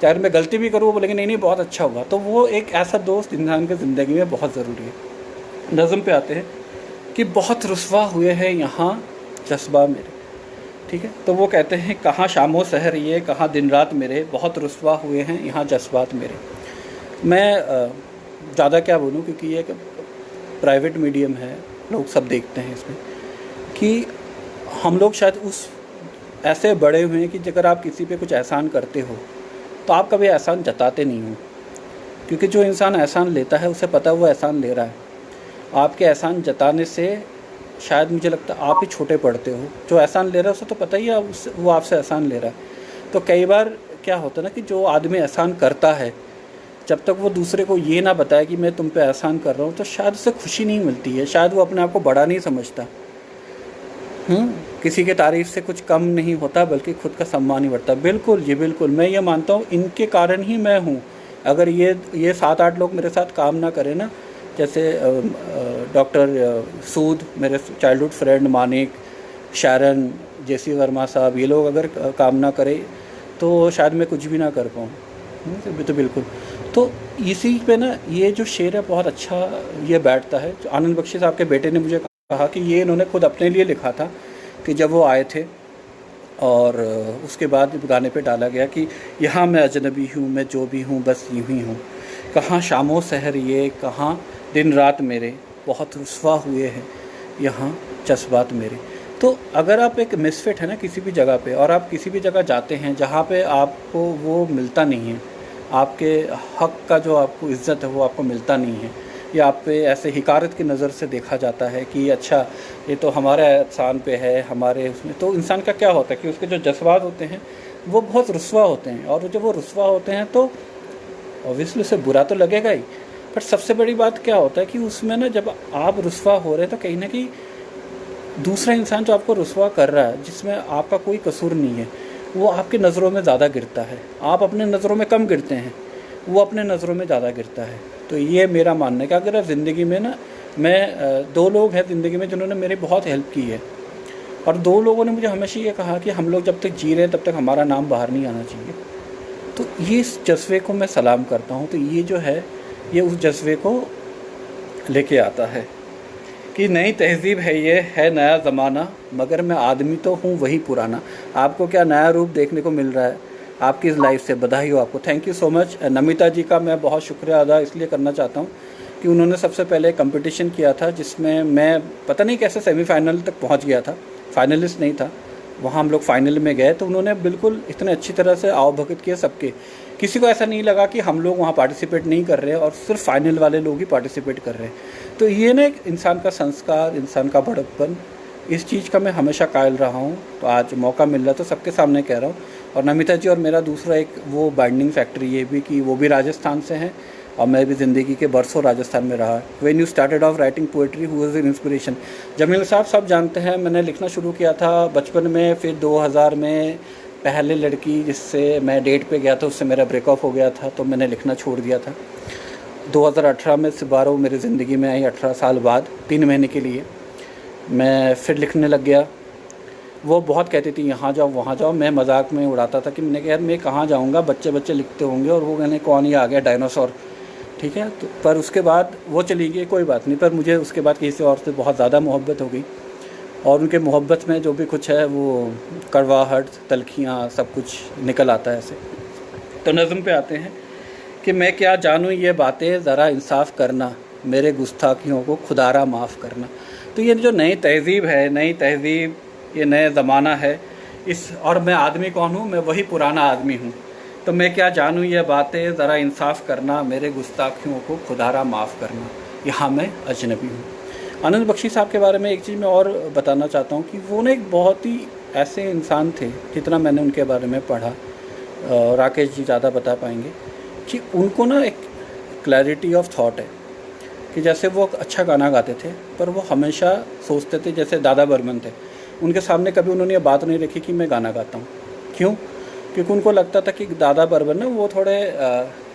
चाहे मैं गलती भी करूँ वो बोलेंगे नहीं नहीं बहुत अच्छा हुआ। तो वो एक ऐसा दोस्त इंसान की ज़िंदगी में बहुत ज़रूरी है। नज़म पे आते हैं कि बहुत रुस्वा हुए हैं यहाँ जज्बा मेरे, ठीक है। तो वो कहते हैं कहाँ शामो सहर ये, कहाँ दिन रात मेरे, बहुत रुस्वा हुए हैं यहाँ जज्बात मेरे। मैं ज़्यादा क्या बोलूँ, क्योंकि ये एक प्राइवेट मीडियम है, लोग सब देखते हैं इसमें, कि हम लोग शायद उस ऐसे बड़े हुए हैं कि अगर आप किसी पे कुछ एहसान करते हो तो आप कभी एहसान जताते नहीं हो, क्योंकि जो इंसान एहसान लेता है उसे पता है वो एहसान ले रहा है। आपके एहसान जताने से शायद मुझे लगता है आप ही छोटे पड़ते हो। जो एहसान ले रहा है उसे तो पता ही है वो आपसे एहसान ले रहा है। तो कई बार क्या होता है ना कि जो आदमी एहसान करता है, जब तक वो दूसरे को ये ना बताए कि मैं तुम पे एहसान कर रहा हूँ, तो शायद उसे खुशी नहीं मिलती है, शायद वो अपने आप को बड़ा नहीं समझता। किसी के तारीफ़ से कुछ कम नहीं होता, बल्कि खुद का सम्मान ही बढ़ता। बिल्कुल जी बिल्कुल, मैं ये मानता हूँ इनके कारण ही मैं हूँ। अगर ये 7-8 लोग मेरे साथ काम ना करें ना, जैसे डॉक्टर सूद, मेरे चाइल्डहुड फ्रेंड, मानिक, शारन, जेसी वर्मा साहब, ये लोग अगर काम ना करें तो शायद मैं कुछ भी ना कर पाऊँ। तो बिल्कुल, तो इसी पे ना ये जो शेर है बहुत अच्छा ये बैठता है। जो आनंद बख्शी साहब के बेटे ने मुझे कहा कि ये इन्होंने खुद अपने लिए लिखा था कि जब वो आए थे, और उसके बाद गाने पे डाला गया कि यहाँ मैं अजनबी हूँ, मैं जो भी हूँ बस यूँ ही हूँ, कहाँ शामो सहर ये, कहाँ दिन रात मेरे, बहुत रुस्वा हुए हैं यहाँ जज्बात मेरे। तो अगर आप एक मिसफिट है ना किसी भी जगह पे, और आप किसी भी जगह जाते हैं जहाँ पे आपको वो मिलता नहीं है, आपके हक़ का जो आपको इज़्ज़त है वो आपको मिलता नहीं है, या आप पे ऐसे हिकारत की नज़र से देखा जाता है कि अच्छा ये तो हमारे एहसान पे है, हमारे उसमें, तो इंसान का क्या होता है कि उसके जो जज्बात होते हैं वो बहुत रुस्वा होते हैं। और जब वो रुस्वा होते हैं तो ऑब्वियसली उसे बुरा तो लगेगा ही, पर सबसे बड़ी बात क्या होता है कि उसमें ना जब आप रुस्वा हो रहे हैं तो कहीं ना कहीं दूसरा इंसान जो आपको रुस्वा कर रहा है, जिसमें आपका कोई कसूर नहीं है, वो आपकी नज़रों में ज़्यादा गिरता है। आप अपने नज़रों में कम गिरते हैं, वो अपने नज़रों में ज़्यादा गिरता है। तो ये मेरा मानना है कि अगर आप ज़िंदगी में ना, मैं 2 लोग हैं ज़िंदगी में जिन्होंने मेरी बहुत हेल्प की है, और 2 लोगों ने मुझे हमेशा ये कहा कि हम लोग जब तक जी रहे हैं तब तक हमारा नाम बाहर नहीं आना चाहिए। तो ये इस जज्बे को मैं सलाम करता हूँ। तो ये जो है ये उस जज्बे को लेके आता है कि नई तहज़ीब है, ये है नया ज़माना, मगर मैं आदमी तो हूँ वही पुराना। आपको क्या नया रूप देखने को मिल रहा है आपकी इस लाइफ से, बधाई हो आपको। Thank you so much. Namita ji का मैं बहुत शुक्रिया अदा इसलिए करना चाहता हूँ कि उन्होंने सबसे पहले कंपटीशन किया था जिसमें मैं पता नहीं कैसे सेमीफाइनल तक पहुँच गया था, फाइनलिस्ट नहीं था, वहाँ हम लोग फाइनल में गए। तो उन्होंने बिल्कुल इतने अच्छी तरह से आवभगत किया सबके, किसी को ऐसा नहीं लगा कि हम लोग वहाँ पार्टिसिपेट नहीं कर रहे हैं और सिर्फ फाइनल वाले लोग ही पार्टिसिपेट कर रहे हैं। तो ये ना एक इंसान का संस्कार, इंसान का बड़प्पन, इस चीज़ का मैं हमेशा कायल रहा हूँ। तो आज मौका मिल रहा तो सबके सामने कह रहा हूँ। और नमिता जी और मेरा दूसरा एक वो बाइंडिंग फैक्टर ये भी कि वो भी राजस्थान से हैं और मैं भी ज़िंदगी के बरसों राजस्थान में रहा। When you started off writing poetry, who was your inspiration? Jameel sahab सब जानते हैं, मैंने लिखना शुरू किया था बचपन में, फिर 2000 में पहले लड़की जिससे मैं डेट पे गया था उससे मेरा ब्रेकअप हो गया था, तो मैंने लिखना छोड़ दिया था। 2018 में सिबारा वो मेरी ज़िंदगी में आई, 18 साल बाद 3 महीने के लिए मैं फिर लिखने लग गया। वो बहुत कहती थी यहाँ जाओ वहाँ जाओ, मैं मजाक में उड़ाता था कि मैंने कहा यार मैं कहाँ जाऊँगा, बच्चे बच्चे लिखते होंगे, और वो कहने कौन ही आ गया डायनासोर, ठीक है। तो पर उसके बाद वो चली गई, कोई बात नहीं, पर मुझे उसके बाद किसी और से बहुत ज़्यादा मोहब्बत हो गई, और उनके मोहब्बत में जो भी कुछ है वो कड़वाहट, तलखियाँ, सब कुछ निकल आता है ऐसे। तो नज़म पे आते हैं कि मैं क्या जानूँ ये बातें, ज़रा इंसाफ करना, मेरे गुस्ताखियों को खुदारा माफ़ करना। तो ये जो नई तहज़ीब है, नई तहज़ीब, ये नया ज़माना है इस, और मैं आदमी कौन हूँ? मैं वही पुराना आदमी हूँ। तो मैं क्या जानूँ ये बातें, ज़रा इंसाफ करना, मेरे गुस्ताखियों को खुदारा माफ़ करना, यहाँ मैं अजनबी हूँ। आनंद बख्शी साहब के बारे में एक चीज़ मैं और बताना चाहता हूँ कि वो ना एक बहुत ही ऐसे इंसान थे, जितना मैंने उनके बारे में पढ़ा, राकेश जी ज़्यादा बता पाएंगे, कि उनको ना एक क्लैरिटी ऑफ थॉट है कि जैसे वो अच्छा गाना गाते थे पर वो हमेशा सोचते थे, जैसे दादा बर्मन थे, उनके सामने कभी उन्होंने ये बात नहीं रखी कि मैं गाना गाता हूँ। क्यों? क्योंकि उनको लगता था कि दादा बर्मन ना वो थोड़े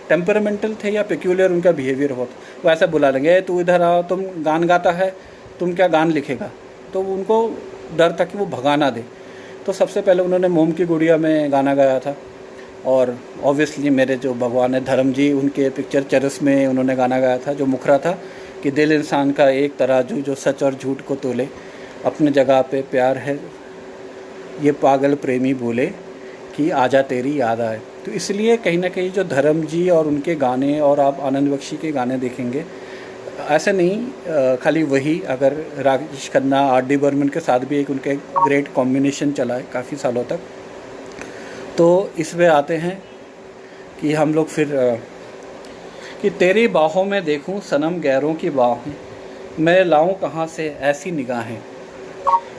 टेम्परामेंटल थे या पेक्यूलियर उनका बिहेवियर हो, वो ऐसा बुला लेंगे, तू इधर आओ, तुम गान गाता है, तुम क्या गान लिखेगा, तो उनको डर था कि वो भगा ना दे। तो सबसे पहले उन्होंने मोम की गुड़िया में गाना गाया था, और ऑब्वियसली मेरे जो भगवान है धर्म जी, उनके पिक्चर चरस में उन्होंने गाना गाया था जो मुखरा था कि दिल इंसान का एक तराजू जो सच और झूठ को तोले, अपने जगह पे प्यार है ये पागल प्रेमी बोले कि आजा तेरी याद आए। तो इसलिए कहीं ना कहीं जो धर्म जी और उनके गाने, और आप आनंद बख्शी के गाने देखेंगे, ऐसे नहीं खाली वही, अगर राजेश खन्ना आर डी बर्मन के साथ भी एक उनके ग्रेट कॉम्बिनेशन चला है काफ़ी सालों तक। तो इसमें आते हैं कि हम लोग फिर कि तेरी बाहों में देखूं सनम गैरों की बाहों, मैं लाऊं कहाँ से ऐसी निगाहें,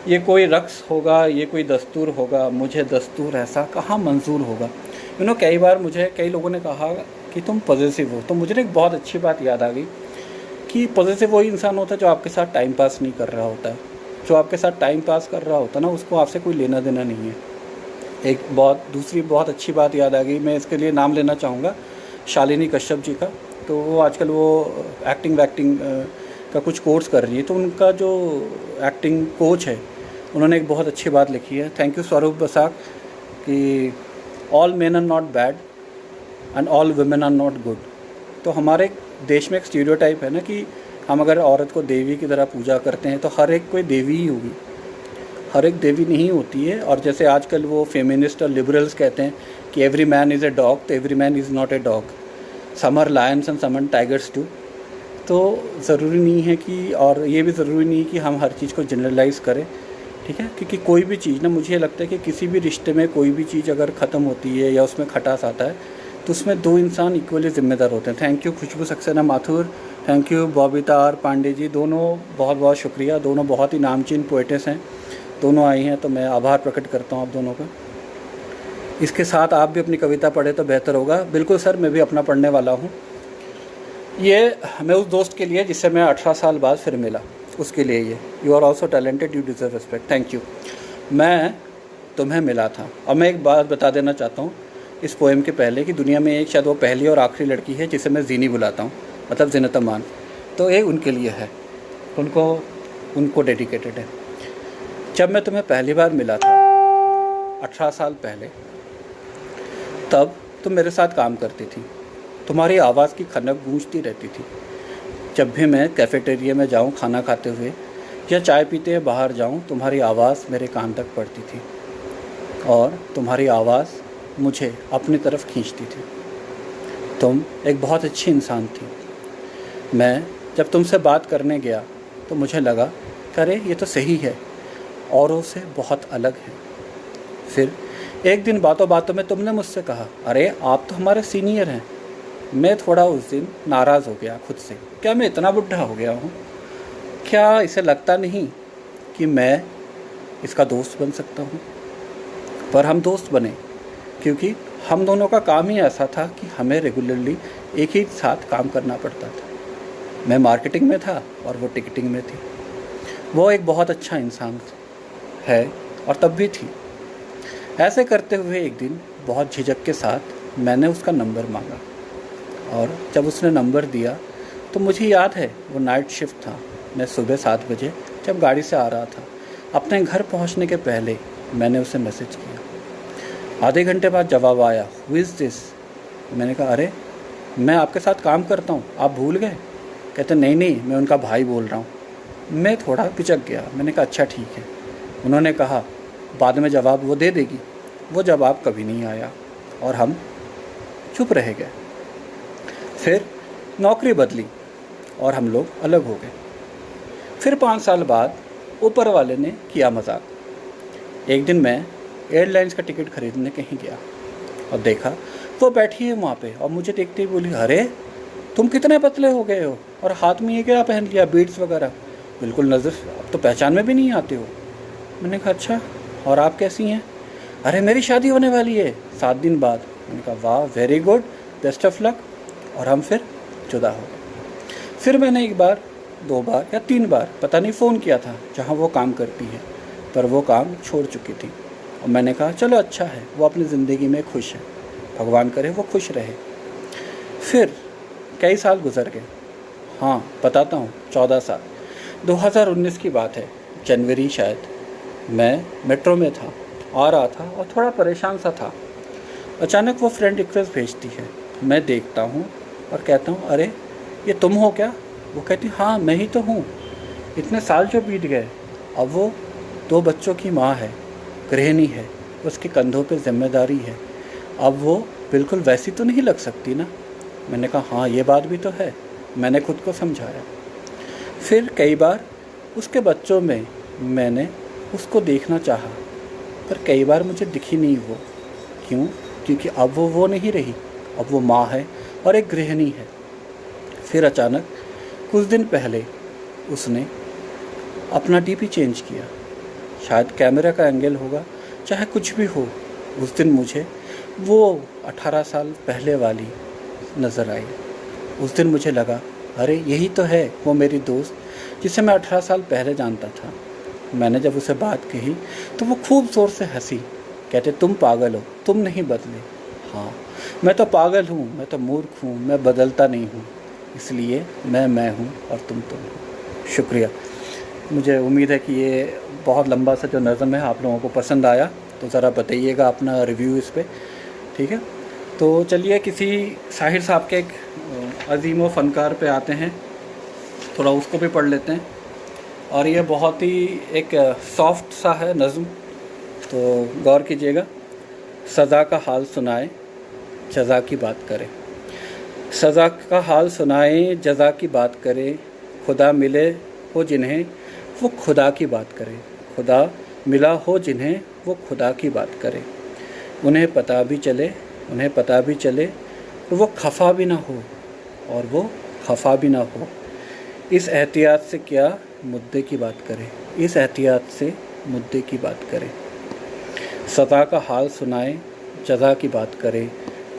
ये कोई रक्स होगा ये कोई दस्तूर होगा, मुझे दस्तूर ऐसा कहाँ मंजूर होगा। कई बार मुझे कई लोगों ने कहा कि तुम पॉजिटिव हो, तो मुझे एक बहुत अच्छी बात याद आ गई कि पॉजिटिव वही इंसान होता है जो आपके साथ टाइम पास नहीं कर रहा होता है। जो आपके साथ टाइम पास कर रहा होता है ना, उसको आपसे कोई लेना देना नहीं है। एक दूसरी बहुत अच्छी बात याद आ गई, मैं इसके लिए नाम लेना चाहूँगा शालिनी कश्यप जी का। तो वो आजकल वो एक्टिंग का कुछ कोर्स कर रही है, तो उनका जो एक्टिंग कोच है उन्होंने एक बहुत अच्छी बात लिखी है, थैंक यू स्वरूप बसाक, कि all men are not bad and all women are not good. तो हमारे देश में एक स्टीरियोटाइप है ना कि हम अगर औरत को देवी की तरह पूजा करते हैं तो हर एक कोई देवी ही होगी, हर एक देवी नहीं होती है। और जैसे आजकल वो फेमिनिस्ट और लिबरल्स कहते हैं कि every man is a dog, तो every man is not a dog, some are lions and some are tigers too. तो ज़रूरी नहीं है कि, और ये भी ज़रूरी नहीं कि हम हर चीज़ को जनरलाइज़ करें, ठीक है। क्योंकि कोई भी चीज़ ना, मुझे लगता है कि किसी भी रिश्ते में कोई भी चीज़ अगर ख़त्म होती है या उसमें खटास आता है तो उसमें दो इंसान इक्वली ज़िम्मेदार होते हैं। Thank you Khushboo Saxena Mathur, thank you Bobita R Pandey ji, दोनों बहुत बहुत शुक्रिया, दोनों बहुत ही नामचीन पोएटेस हैं, दोनों आई हैं, तो मैं आभार प्रकट करता हूँ आप दोनों का। इसके साथ आप भी अपनी कविता पढ़े तो बेहतर होगा। बिल्कुल सर, मैं भी अपना पढ़ने वाला हूँ। ये मैं उस दोस्त के लिए जिससे मैं 18 साल बाद फिर मिला, उसके लिए ये, you are also talented, you deserve respect, thank you. मैं तुम्हें मिला था। अब मैं एक बात बता देना चाहता हूँ इस पोएम के पहले कि दुनिया में एक शायद वो पहली और आखिरी लड़की है जिसे मैं जीनी बुलाता हूँ, मतलब ज़ीनत अमान। तो ये उनके लिए है, उनको डेडिकेटेड है। जब मैं तुम्हें पहली बार मिला था 18 साल पहले, तब तुम मेरे साथ काम करती थी, तुम्हारी आवाज़ की खनक गूंजती रहती थी। जब भी मैं कैफेटेरिया में जाऊं खाना खाते हुए या चाय पीते हुए बाहर जाऊं, तुम्हारी आवाज़ मेरे कान तक पड़ती थी और तुम्हारी आवाज़ मुझे अपनी तरफ खींचती थी। तुम एक बहुत अच्छी इंसान थी। मैं जब तुमसे बात करने गया तो मुझे लगा कि अरे ये तो सही है, औरों से बहुत अलग है। फिर एक दिन बातों बातों में तुमने मुझसे कहा, अरे आप तो हमारे सीनियर हैं। मैं थोड़ा उस दिन नाराज़ हो गया खुद से, क्या मैं इतना बुढ़ा हो गया हूँ? क्या इसे लगता नहीं कि मैं इसका दोस्त बन सकता हूँ? पर हम दोस्त बने क्योंकि हम दोनों का काम ही ऐसा था कि हमें रेगुलरली एक ही साथ काम करना पड़ता था। मैं मार्केटिंग में था और वो टिकटिंग में थी। वो एक बहुत अच्छा इंसान है और तब भी थी। ऐसे करते हुए एक दिन बहुत झिझक के साथ मैंने उसका नंबर मांगा और जब उसने नंबर दिया तो मुझे याद है वो नाइट शिफ्ट था। मैं सुबह 7 बजे जब गाड़ी से आ रहा था, अपने घर पहुंचने के पहले मैंने उसे मैसेज किया। आधे घंटे बाद जवाब आया, हु इज़ दिस? मैंने कहा, अरे मैं आपके साथ काम करता हूँ, आप भूल गए? कहते नहीं, मैं उनका भाई बोल रहा हूँ। मैं थोड़ा पिचक गया। मैंने कहा अच्छा ठीक है। उन्होंने कहा बाद में जवाब वो दे देगी। वो जवाब कभी नहीं आया और हम चुप रह गए। फिर नौकरी बदली और हम लोग अलग हो गए। फिर 5 साल बाद ऊपर वाले ने किया मजाक। एक दिन मैं एयरलाइंस का टिकट खरीदने कहीं गया और देखा वो बैठी है वहाँ पे और मुझे देखते ही बोली, अरे तुम कितने पतले हो गए हो और हाथ में ये क्या पहन लिया, बीड्स वगैरह, बिल्कुल नज़र अब तो पहचान में भी नहीं आते हो। मैंने कहा अच्छा, और आप कैसी हैं? अरे मेरी शादी होने वाली है 7 दिन बाद। मैंने कहा वाह, very good, best of luck. और हम फिर जुदा हो गए। फिर मैंने 1 बार 2 बार या 3 बार पता नहीं फ़ोन किया था जहाँ वो काम करती है, पर वो काम छोड़ चुकी थी और मैंने कहा चलो अच्छा है, वो अपनी ज़िंदगी में खुश है, भगवान करे वो खुश रहे। फिर कई साल गुजर गए। हाँ बताता हूँ, 14 साल। 2019 की बात है जनवरी शायद, मैं मेट्रो में था, आ रहा था और थोड़ा परेशान सा था। अचानक वो फ्रेंड रिक्वेस्ट भेजती है, मैं देखता हूँ और कहता हूँ अरे ये तुम हो क्या? वो कहती हाँ मैं ही तो हूँ। इतने साल जो बीत गए, अब वो 2 बच्चों की माँ है, गृहिणी है, उसके कंधों पे जिम्मेदारी है, अब वो बिल्कुल वैसी तो नहीं लग सकती ना। मैंने कहा हाँ ये बात भी तो है, मैंने खुद को समझाया। फिर कई बार उसके बच्चों में मैंने उसको देखना चाहा, पर कई बार मुझे दिखी नहीं वो। क्यों? क्योंकि अब वो नहीं रही, अब वो माँ है और एक गृहिणी है। फिर अचानक कुछ दिन पहले उसने अपना डीपी चेंज किया, शायद कैमरा का एंगल होगा, चाहे कुछ भी हो। उस दिन मुझे वो 18 साल पहले वाली नज़र आई। उस दिन मुझे लगा अरे यही तो है वो मेरी दोस्त जिसे मैं 18 साल पहले जानता था। मैंने जब उसे बात कही तो वो खूब ज़ोर से हंसी, कहते तुम पागल हो, तुम नहीं बदले। हाँ मैं तो पागल हूँ, मैं तो मूर्ख हूँ, मैं बदलता नहीं हूँ, इसलिए मैं हूँ और तुम हो। शुक्रिया। मुझे उम्मीद है कि ये बहुत लंबा सा जो नज़म है आप लोगों को पसंद आया, तो ज़रा बताइएगा अपना रिव्यू इस पर, ठीक है। तो चलिए किसी साहिर साहब के एक अजीम व फ़नकार पे आते हैं, थोड़ा उसको भी पढ़ लेते हैं। और ये बहुत ही एक सॉफ्ट सा है नज़म, तो गौर कीजिएगा। सज़ा का हाल सुनाए जज़ा की बात करे, सज़ा का हाल सुनाए जज़ा की बात करे, खुदा मिले हो जिन्हें वो खुदा की बात करे, खुदा मिला हो जिन्हें वो खुदा की बात करे। उन्हें पता भी चले, उन्हें पता भी चले, वो खफा भी ना हो और वो खफा भी ना हो। इस एहतियात से क्या मुद्दे की बात करें, इस एहतियात से मुद्दे की बात करें। सज़ा का हाल सुनाए जज़ा की बात करे,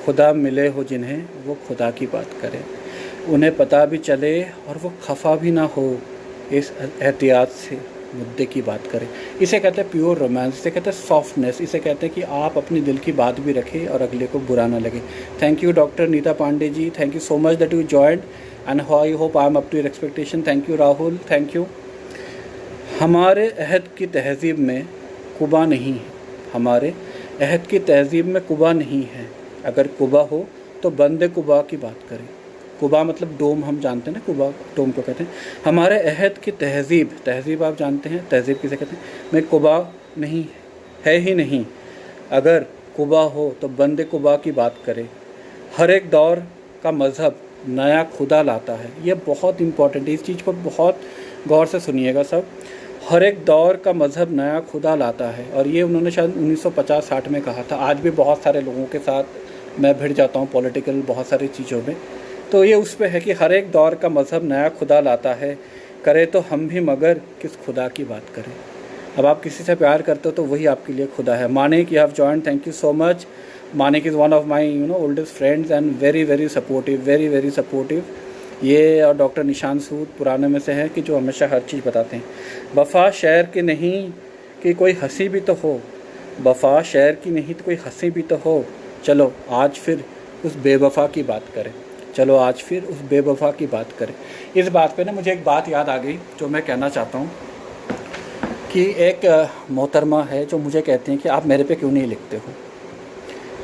खुदा मिले हो जिन्हें वो खुदा की बात करे। उन्हें पता भी चले और वो खफा भी ना हो, इस एहतियात से मुद्दे की बात करें। इसे कहते हैं प्योर रोमांस, इसे कहते हैं सॉफ्टनेस, इसे कहते हैं कि आप अपने दिल की बात भी रखें और अगले को बुरा ना लगे। Thank you doctor Neeta Pandey ji, thank you so much that you joined and I hope I am up to your expectation. Thank you Rahul, thank you. हमारे अहद की तहज़ीब में कुबा नहीं है, हमारे अहद की तहज़ीब में कुबा नहीं है, अगर कुबा हो तो बंदे कुबा की बात करें। कुबा मतलब डोम, हम जानते हैं ना, कुबा डोम को कहते हैं। हमारे अहद की तहज़ीब, तहज़ीब आप जानते हैं, तहज़ीब किसे कहते हैं, में कुबा नहीं है ही नहीं, अगर कुबा हो तो बंदे कुबा की बात करें। हर एक दौर का मज़हब नया खुदा लाता है, ये बहुत इम्पॉर्टेंट है, इस चीज़ को बहुत गौर से सुनिएगा सब। हर एक दौर का मज़हब नया खुदा लाता है, और ये उन्होंने शायद 1950-60 में कहा था। आज भी बहुत सारे लोगों के साथ मैं भिड़ जाता हूँ पॉलिटिकल बहुत सारी चीज़ों में, तो ये उस पे है कि हर एक दौर का मज़हब नया खुदा लाता है, करे तो हम भी मगर किस खुदा की बात करें। अब आप किसी से प्यार करते हो तो वही आपके लिए खुदा है। Manik, you have joined, thank you so much. Manik is one of my oldest friends and very very supportive, very very supportive. ये और डॉक्टर निशान सूद पुराने में से हैं कि जो हमेशा हर चीज़ बताते हैं। वफ़ा शहर की नहीं कि कोई हंसी भी तो हो, वफ़ा शहर की नहीं तो कोई हंसी भी तो हो, चलो आज फिर उस बेवफ़ा की बात करें, चलो आज फिर उस बेवफ़ा की बात करें। इस बात पे ना मुझे एक बात याद आ गई जो मैं कहना चाहता हूँ कि एक मोहतरमा है जो मुझे कहते हैं कि आप मेरे पे क्यों नहीं लिखते हो,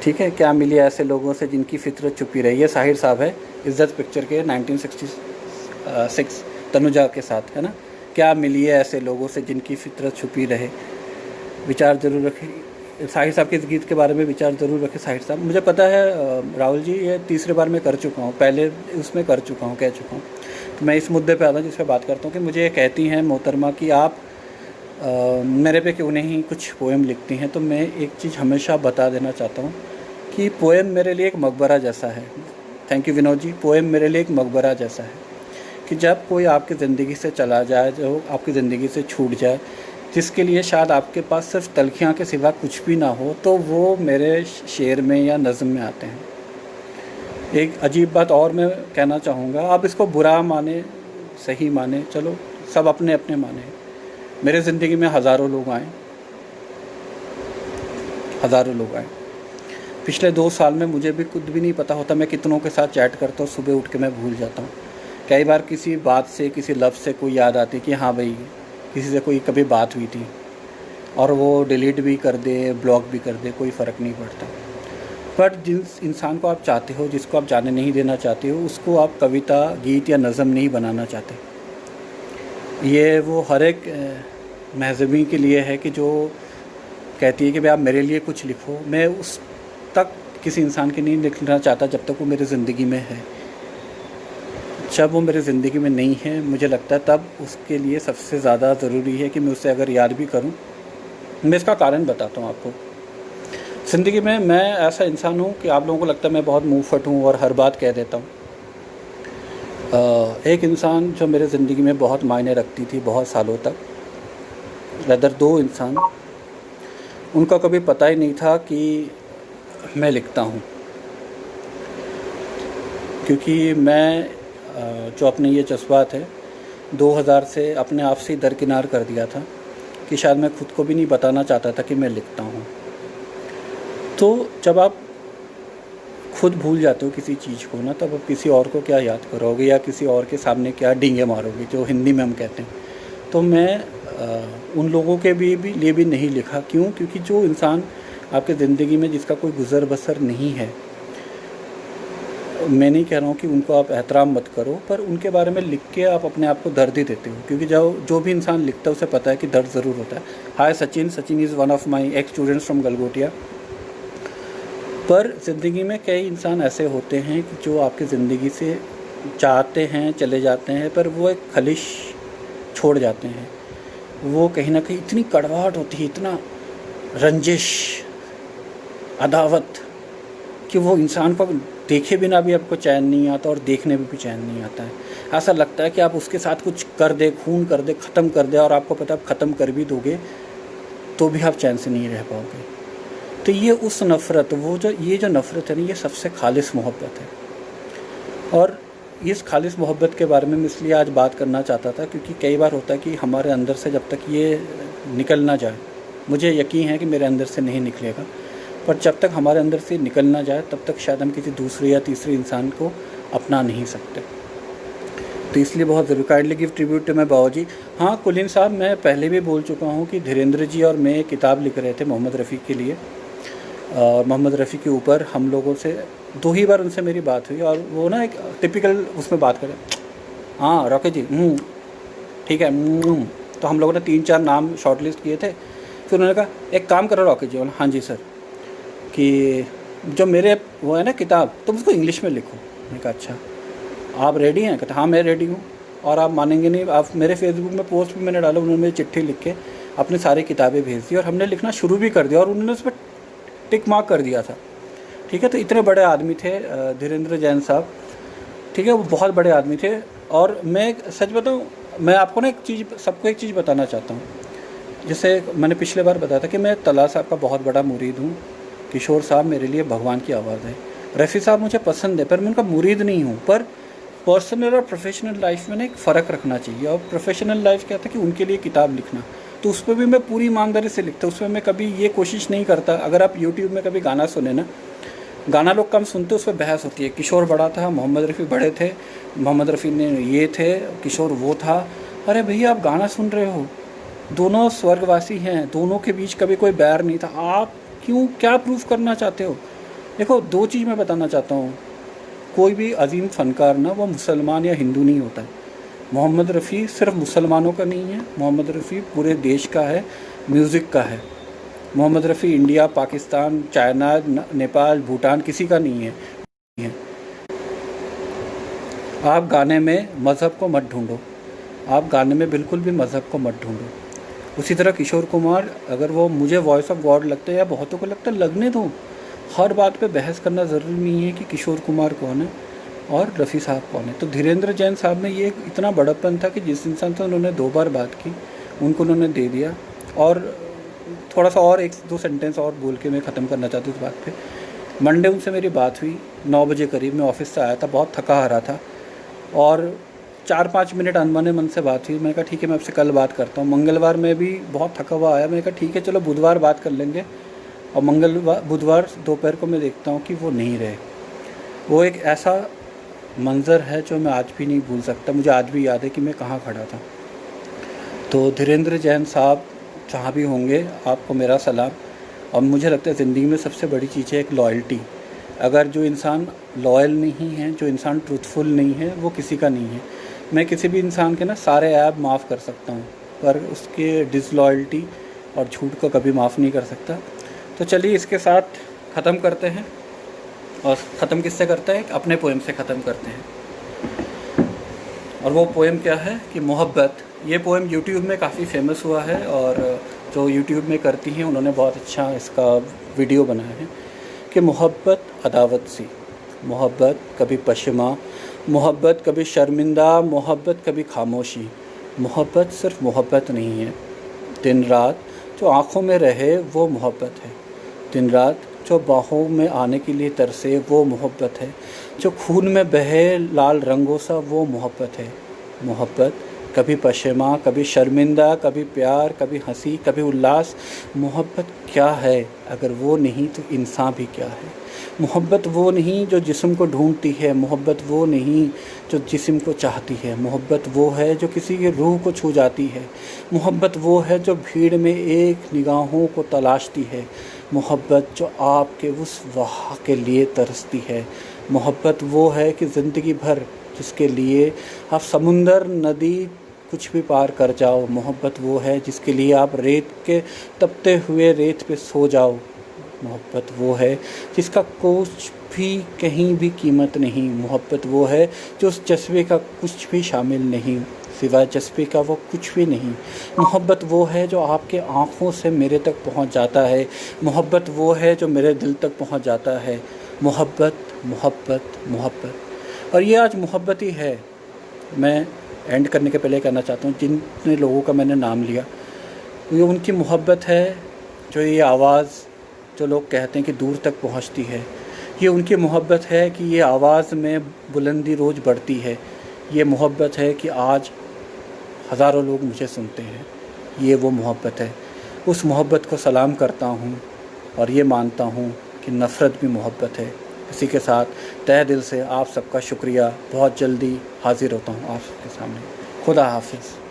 ठीक है, क्या मिली ऐसे लोगों से जिनकी फितरत छुपी रही। ये साहिर साहब है, इज़्ज़त पिक्चर के 1966 तनुजा के साथ, है ना। क्या मिली है ऐसे लोगों से जिनकी फितरत छुपी रहे, विचार ज़रूर रखें। साहिर साहब के इस गीत के बारे में विचार ज़रूर रखें साहिर साहब। मुझे पता है राहुल जी, ये तीसरे बार मैं कर चुका हूँ, पहले उसमें कर चुका हूँ, कह चुका हूँ, तो मैं इस मुद्दे पे आता हूँ जिस पर बात करता हूँ कि मुझे ये कहती हैं मोहतरमा कि आप मेरे पे क्यों नहीं कुछ पोएम लिखती हैं। तो मैं एक चीज़ हमेशा बता देना चाहता हूँ कि पोएम मेरे लिए एक मकबरा जैसा है। Thank you Vinod ji. Poem मेरे लिए एक मकबरा जैसा है कि जब कोई आपकी ज़िंदगी से चला जाए, जो आपकी ज़िंदगी से छूट जाए, जिसके लिए शायद आपके पास सिर्फ तलखियाँ के सिवा कुछ भी ना हो, तो वो मेरे शेर में या नज़म में आते हैं। एक अजीब बात और मैं कहना चाहूँगा, आप इसको बुरा माने सही माने, चलो सब अपने अपने माने। मेरे ज़िंदगी में हज़ारों लोग आए, हज़ारों लोग आए। पिछले 2 साल में मुझे भी खुद भी नहीं पता होता मैं कितनों के साथ चैट करता हूँ, सुबह उठ के मैं भूल जाता हूँ। कई बार किसी बात से, किसी लफ्ज़ से कोई याद आती कि हाँ भाई किसी से कोई कभी बात हुई थी और वो डिलीट भी कर दे, ब्लॉक भी कर दे, कोई फ़र्क नहीं पड़ता। बट जिस इंसान को आप चाहते हो, जिसको आप जाने नहीं देना चाहते हो, उसको आप कविता, गीत या नज़म नहीं बनाना चाहते। ये वो हर एक महज़बी के लिए है कि जो कहती है कि भाई आप मेरे लिए कुछ लिखो। मैं उस तक किसी इंसान के नहीं लिखना चाहता जब तक वो मेरी ज़िंदगी में है। जब वो मेरी ज़िंदगी में नहीं है, मुझे लगता है तब उसके लिए सबसे ज़्यादा ज़रूरी है कि मैं उसे अगर याद भी करूं। मैं इसका कारण बताता हूं आपको। ज़िंदगी में मैं ऐसा इंसान हूं कि आप लोगों को लगता है मैं बहुत मुँह फट हूँ और हर बात कह देता हूँ। एक इंसान जो मेरे ज़िंदगी में बहुत मायने रखती थी बहुत सालों तक, रदर 2 इंसान, उनका कभी पता ही नहीं था कि मैं लिखता हूँ। क्योंकि मैं जो अपने ये जज्बात है 2000 से अपने आप से दरकिनार कर दिया था कि शायद मैं खुद को भी नहीं बताना चाहता था कि मैं लिखता हूँ। तो जब आप खुद भूल जाते हो किसी चीज़ को ना, तब आप किसी और को क्या याद करोगे या किसी और के सामने क्या डींगे मारोगे, जो हिंदी में हम कहते हैं। तो मैं उन लोगों के लिए भी नहीं लिखा। क्यों? क्योंकि जो इंसान आपके ज़िंदगी में जिसका कोई गुज़र बसर नहीं है, मैं नहीं कह रहा हूँ कि उनको आप एहतराम मत करो, पर उनके बारे में लिख के आप अपने आप को दर्द ही देते हो। क्योंकि जो भी इंसान लिखता है उसे पता है कि दर्द ज़रूर होता है। Hi Sachin is one of my ex students from Galgotia. पर ज़िंदगी में कई इंसान ऐसे होते हैं कि जो आपकी ज़िंदगी से चाहते हैं, चले जाते हैं, पर वो एक खलिश छोड़ जाते हैं। वो कहीं ना कहीं इतनी कड़वाहट होती है, इतना रंजिश, अदावत, कि वो इंसान को देखे बिना भी आपको चैन नहीं आता और देखने में भी चैन नहीं आता है। ऐसा लगता है कि आप उसके साथ कुछ कर दे, खून कर दे, ख़त्म कर दे, और आपको पता है आप ख़त्म कर भी दोगे तो भी आप चैन से नहीं रह पाओगे। तो ये उस नफ़रत, ये जो नफ़रत है ना, ये सबसे खालिस मोहब्बत है। और इस खालिस मोहब्बत के बारे में मैं इसलिए आज बात करना चाहता था क्योंकि कई बार होता है कि हमारे अंदर से जब तक ये निकल ना जाए, मुझे यकीन है कि मेरे अंदर से नहीं निकलेगा, पर जब तक हमारे अंदर से निकल ना जाए तब तक शायद हम किसी दूसरे या तीसरे इंसान को अपना नहीं सकते। तो इसलिए बहुत ज़रूर kindly give tribute to my Babuji. हाँ कुलीन साहब, मैं पहले भी बोल चुका हूँ कि धीरेन्द्र जी और मैं एक किताब लिख रहे थे मोहम्मद रफ़ी के लिए, और मोहम्मद रफ़ी के ऊपर हम लोगों से 2 ही बार उनसे मेरी बात हुई, और वो ना एक टिपिकल उसमें बात करें, हाँ रॉकेट जी ठीक है। तो हम लोगों ने 3-4 नाम शॉर्ट लिस्ट किए थे। फिर उन्होंने कहा एक काम करो रॉकेट जी, हाँ जी सर, कि जो मेरे वो है ना किताब, तुम उसको इंग्लिश में लिखो। मैंने कहा अच्छा, आप रेडी हैं? कहते हाँ मैं रेडी हूँ। और आप मानेंगे नहीं, आप मेरे फेसबुक में पोस्ट भी मैंने डाला, उन्होंने मेरी चिट्ठी लिख के अपनी सारी किताबें भेज दी और हमने लिखना शुरू भी कर दिया, और उन्होंने उस पर टिक मार्क कर दिया था। ठीक है, तो इतने बड़े आदमी थे धीरेन्द्र जैन साहब, ठीक है, वो बहुत बड़े आदमी थे। और मैं सच बताऊँ, मैं आपको ना सबको एक चीज़ बताना चाहता हूँ। जैसे मैंने पिछले बार बताया था कि मैं तला साहब का बहुत बड़ा मुरीद हूँ। किशोर साहब मेरे लिए भगवान की आवाज़ है। रफ़ी साहब मुझे पसंद है, पर मैं उनका मुरीद नहीं हूँ। पर पर्सनल और प्रोफेशनल लाइफ में ना एक फ़र्क रखना चाहिए। और प्रोफेशनल लाइफ क्या था कि उनके लिए किताब लिखना, तो उस पर भी मैं पूरी ईमानदारी से लिखता हूँ। उसमें मैं कभी ये कोशिश नहीं करता। अगर आप यूट्यूब में कभी गाना सुने ना, गाना लोग कम सुनते, उस पर बहस होती है, किशोर बड़ा था, मोहम्मद रफ़ी बड़े थे, मोहम्मद रफ़ी ने ये थे, किशोर वो था। अरे भैया आप गाना सुन रहे हो, दोनों स्वर्गवासी हैं, दोनों के बीच कभी कोई बैर नहीं था। आप क्या प्रूफ करना चाहते हो? देखो 2 चीज़ मैं बताना चाहता हूँ। कोई भी अजीम फ़नकार ना वो मुसलमान या हिंदू नहीं होता है। मोहम्मद रफ़ी सिर्फ मुसलमानों का नहीं है, मोहम्मद रफ़ी पूरे देश का है, म्यूज़िक का है। मोहम्मद रफ़ी इंडिया, पाकिस्तान, चाइना, नेपाल, भूटान किसी का नहीं है। आप गाने में मज़हब को मत ढूंढो, आप गाने में बिल्कुल भी मज़हब को मत ढूंढो। उसी तरह किशोर कुमार, अगर वो मुझे वॉइस ऑफ गॉड लगता है या बहुतों को लगता है, लगने दो। हर बात पे बहस करना ज़रूरी नहीं है कि किशोर कुमार कौन है और रफ़ी साहब कौन है। तो धीरेन्द्र जैन साहब में ये इतना बड़प्पन था कि जिस इंसान से उन्होंने 2 बार बात की, उनको उन्होंने दे दिया। और थोड़ा सा और 1-2 सेंटेंस और बोल के मैं ख़त्म करना चाहती हूँ इस बात पे। मंडे उनसे मेरी बात हुई 9 बजे करीब, मैं ऑफिस से आया था, बहुत थका हारा था, और 4-5 मिनट अनबने मन से बात हुई। मैंने कहा ठीक है, मैं आपसे कल बात करता हूँ। मंगलवार में भी बहुत थका हुआ आया, मैंने कहा ठीक है चलो बुधवार बात कर लेंगे। और बुधवार दोपहर को मैं देखता हूँ कि वो नहीं रहे। वो एक ऐसा मंज़र है जो मैं आज भी नहीं भूल सकता। मुझे आज भी याद है कि मैं कहाँ खड़ा था। तो धीरेन्द्र जैन साहब जहाँ भी होंगे, आपको मेरा सलाम। और मुझे लगता है ज़िंदगी में सबसे बड़ी चीज़ है एक लॉयल्टी। अगर जो इंसान लॉयल नहीं है, जो इंसान ट्रूथफुल नहीं है, वो किसी का नहीं है। मैं किसी भी इंसान के ना सारे ऐब माफ़ कर सकता हूँ, पर उसके डिसलॉयल्टी और झूठ को कभी माफ़ नहीं कर सकता। तो चलिए इसके साथ ख़त्म करते हैं। और ख़त्म किससे करते हैं? अपने पोएम से ख़त्म करते हैं। और वो पोएम क्या है कि मोहब्बत। ये पोएम यूट्यूब में काफ़ी फेमस हुआ है, और जो यूट्यूब में करती हैं उन्होंने बहुत अच्छा इसका वीडियो बनाया है कि मोहब्बत अदावत सी, मोहब्बत कभी पशमा, मोहब्बत कभी शर्मिंदा, मोहब्बत कभी खामोशी। मोहब्बत सिर्फ मोहब्बत नहीं है, दिन रात जो आँखों में रहे वो मोहब्बत है। दिन रात जो बाहों में आने के लिए तरसे वो मोहब्बत है। जो खून में बहे लाल रंगों सा वो मोहब्बत है। मोहब्बत कभी पशेमा, कभी शर्मिंदा, कभी प्यार, कभी हंसी, कभी उल्लास। मोहब्बत क्या है? अगर वो नहीं तो इंसान भी क्या है? मोहब्बत वो नहीं जो जिस्म को ढूंढती है, मोहब्बत वो नहीं जो जिस्म को चाहती है। मोहब्बत वो है जो किसी की रूह को छू जाती है। मोहब्बत वो है जो भीड़ में एक निगाहों को तलाशती है। मोहब्बत जो आपके उस वहाँ के लिए तरसती है। मोहब्बत वो है कि ज़िंदगी भर जिसके लिए आप समुंदर नदी कुछ भी पार कर जाओ। मोहब्बत वो है जिसके लिए आप रेत के तपते हुए रेत पे सो जाओ। मोहब्बत वो है जिसका कुछ भी कहीं भी कीमत नहीं। मोहब्बत वो है जो उस जज्बे का कुछ भी शामिल नहीं, सिवाय जज्बे का वो कुछ भी नहीं। मोहब्बत वो है जो आपके आँखों से मेरे तक पहुँच जाता है। मोहब्बत वो है जो मेरे दिल तक पहुँच जाता है। मोहब्बत मोहब्बत मोहब्बत। और ये आज मोहब्बत ही है। मैं एंड करने के पहले कहना चाहता हूँ, जिन लोगों का मैंने नाम लिया, ये उनकी मोहब्बत है। जो ये आवाज़ जो लोग कहते हैं कि दूर तक पहुँचती है, ये उनकी मोहब्बत है कि ये आवाज़ में बुलंदी रोज़ बढ़ती है। ये मोहब्बत है कि आज हज़ारों लोग मुझे सुनते हैं। ये वो मोहब्बत है। उस मोहब्बत को सलाम करता हूँ और ये मानता हूँ कि नफ़रत भी मोहब्बत है। इसी के साथ तहे दिल से आप सबका शुक्रिया। बहुत जल्दी हाज़िर होता हूँ आप सबके सामने। खुदा हाफिज़।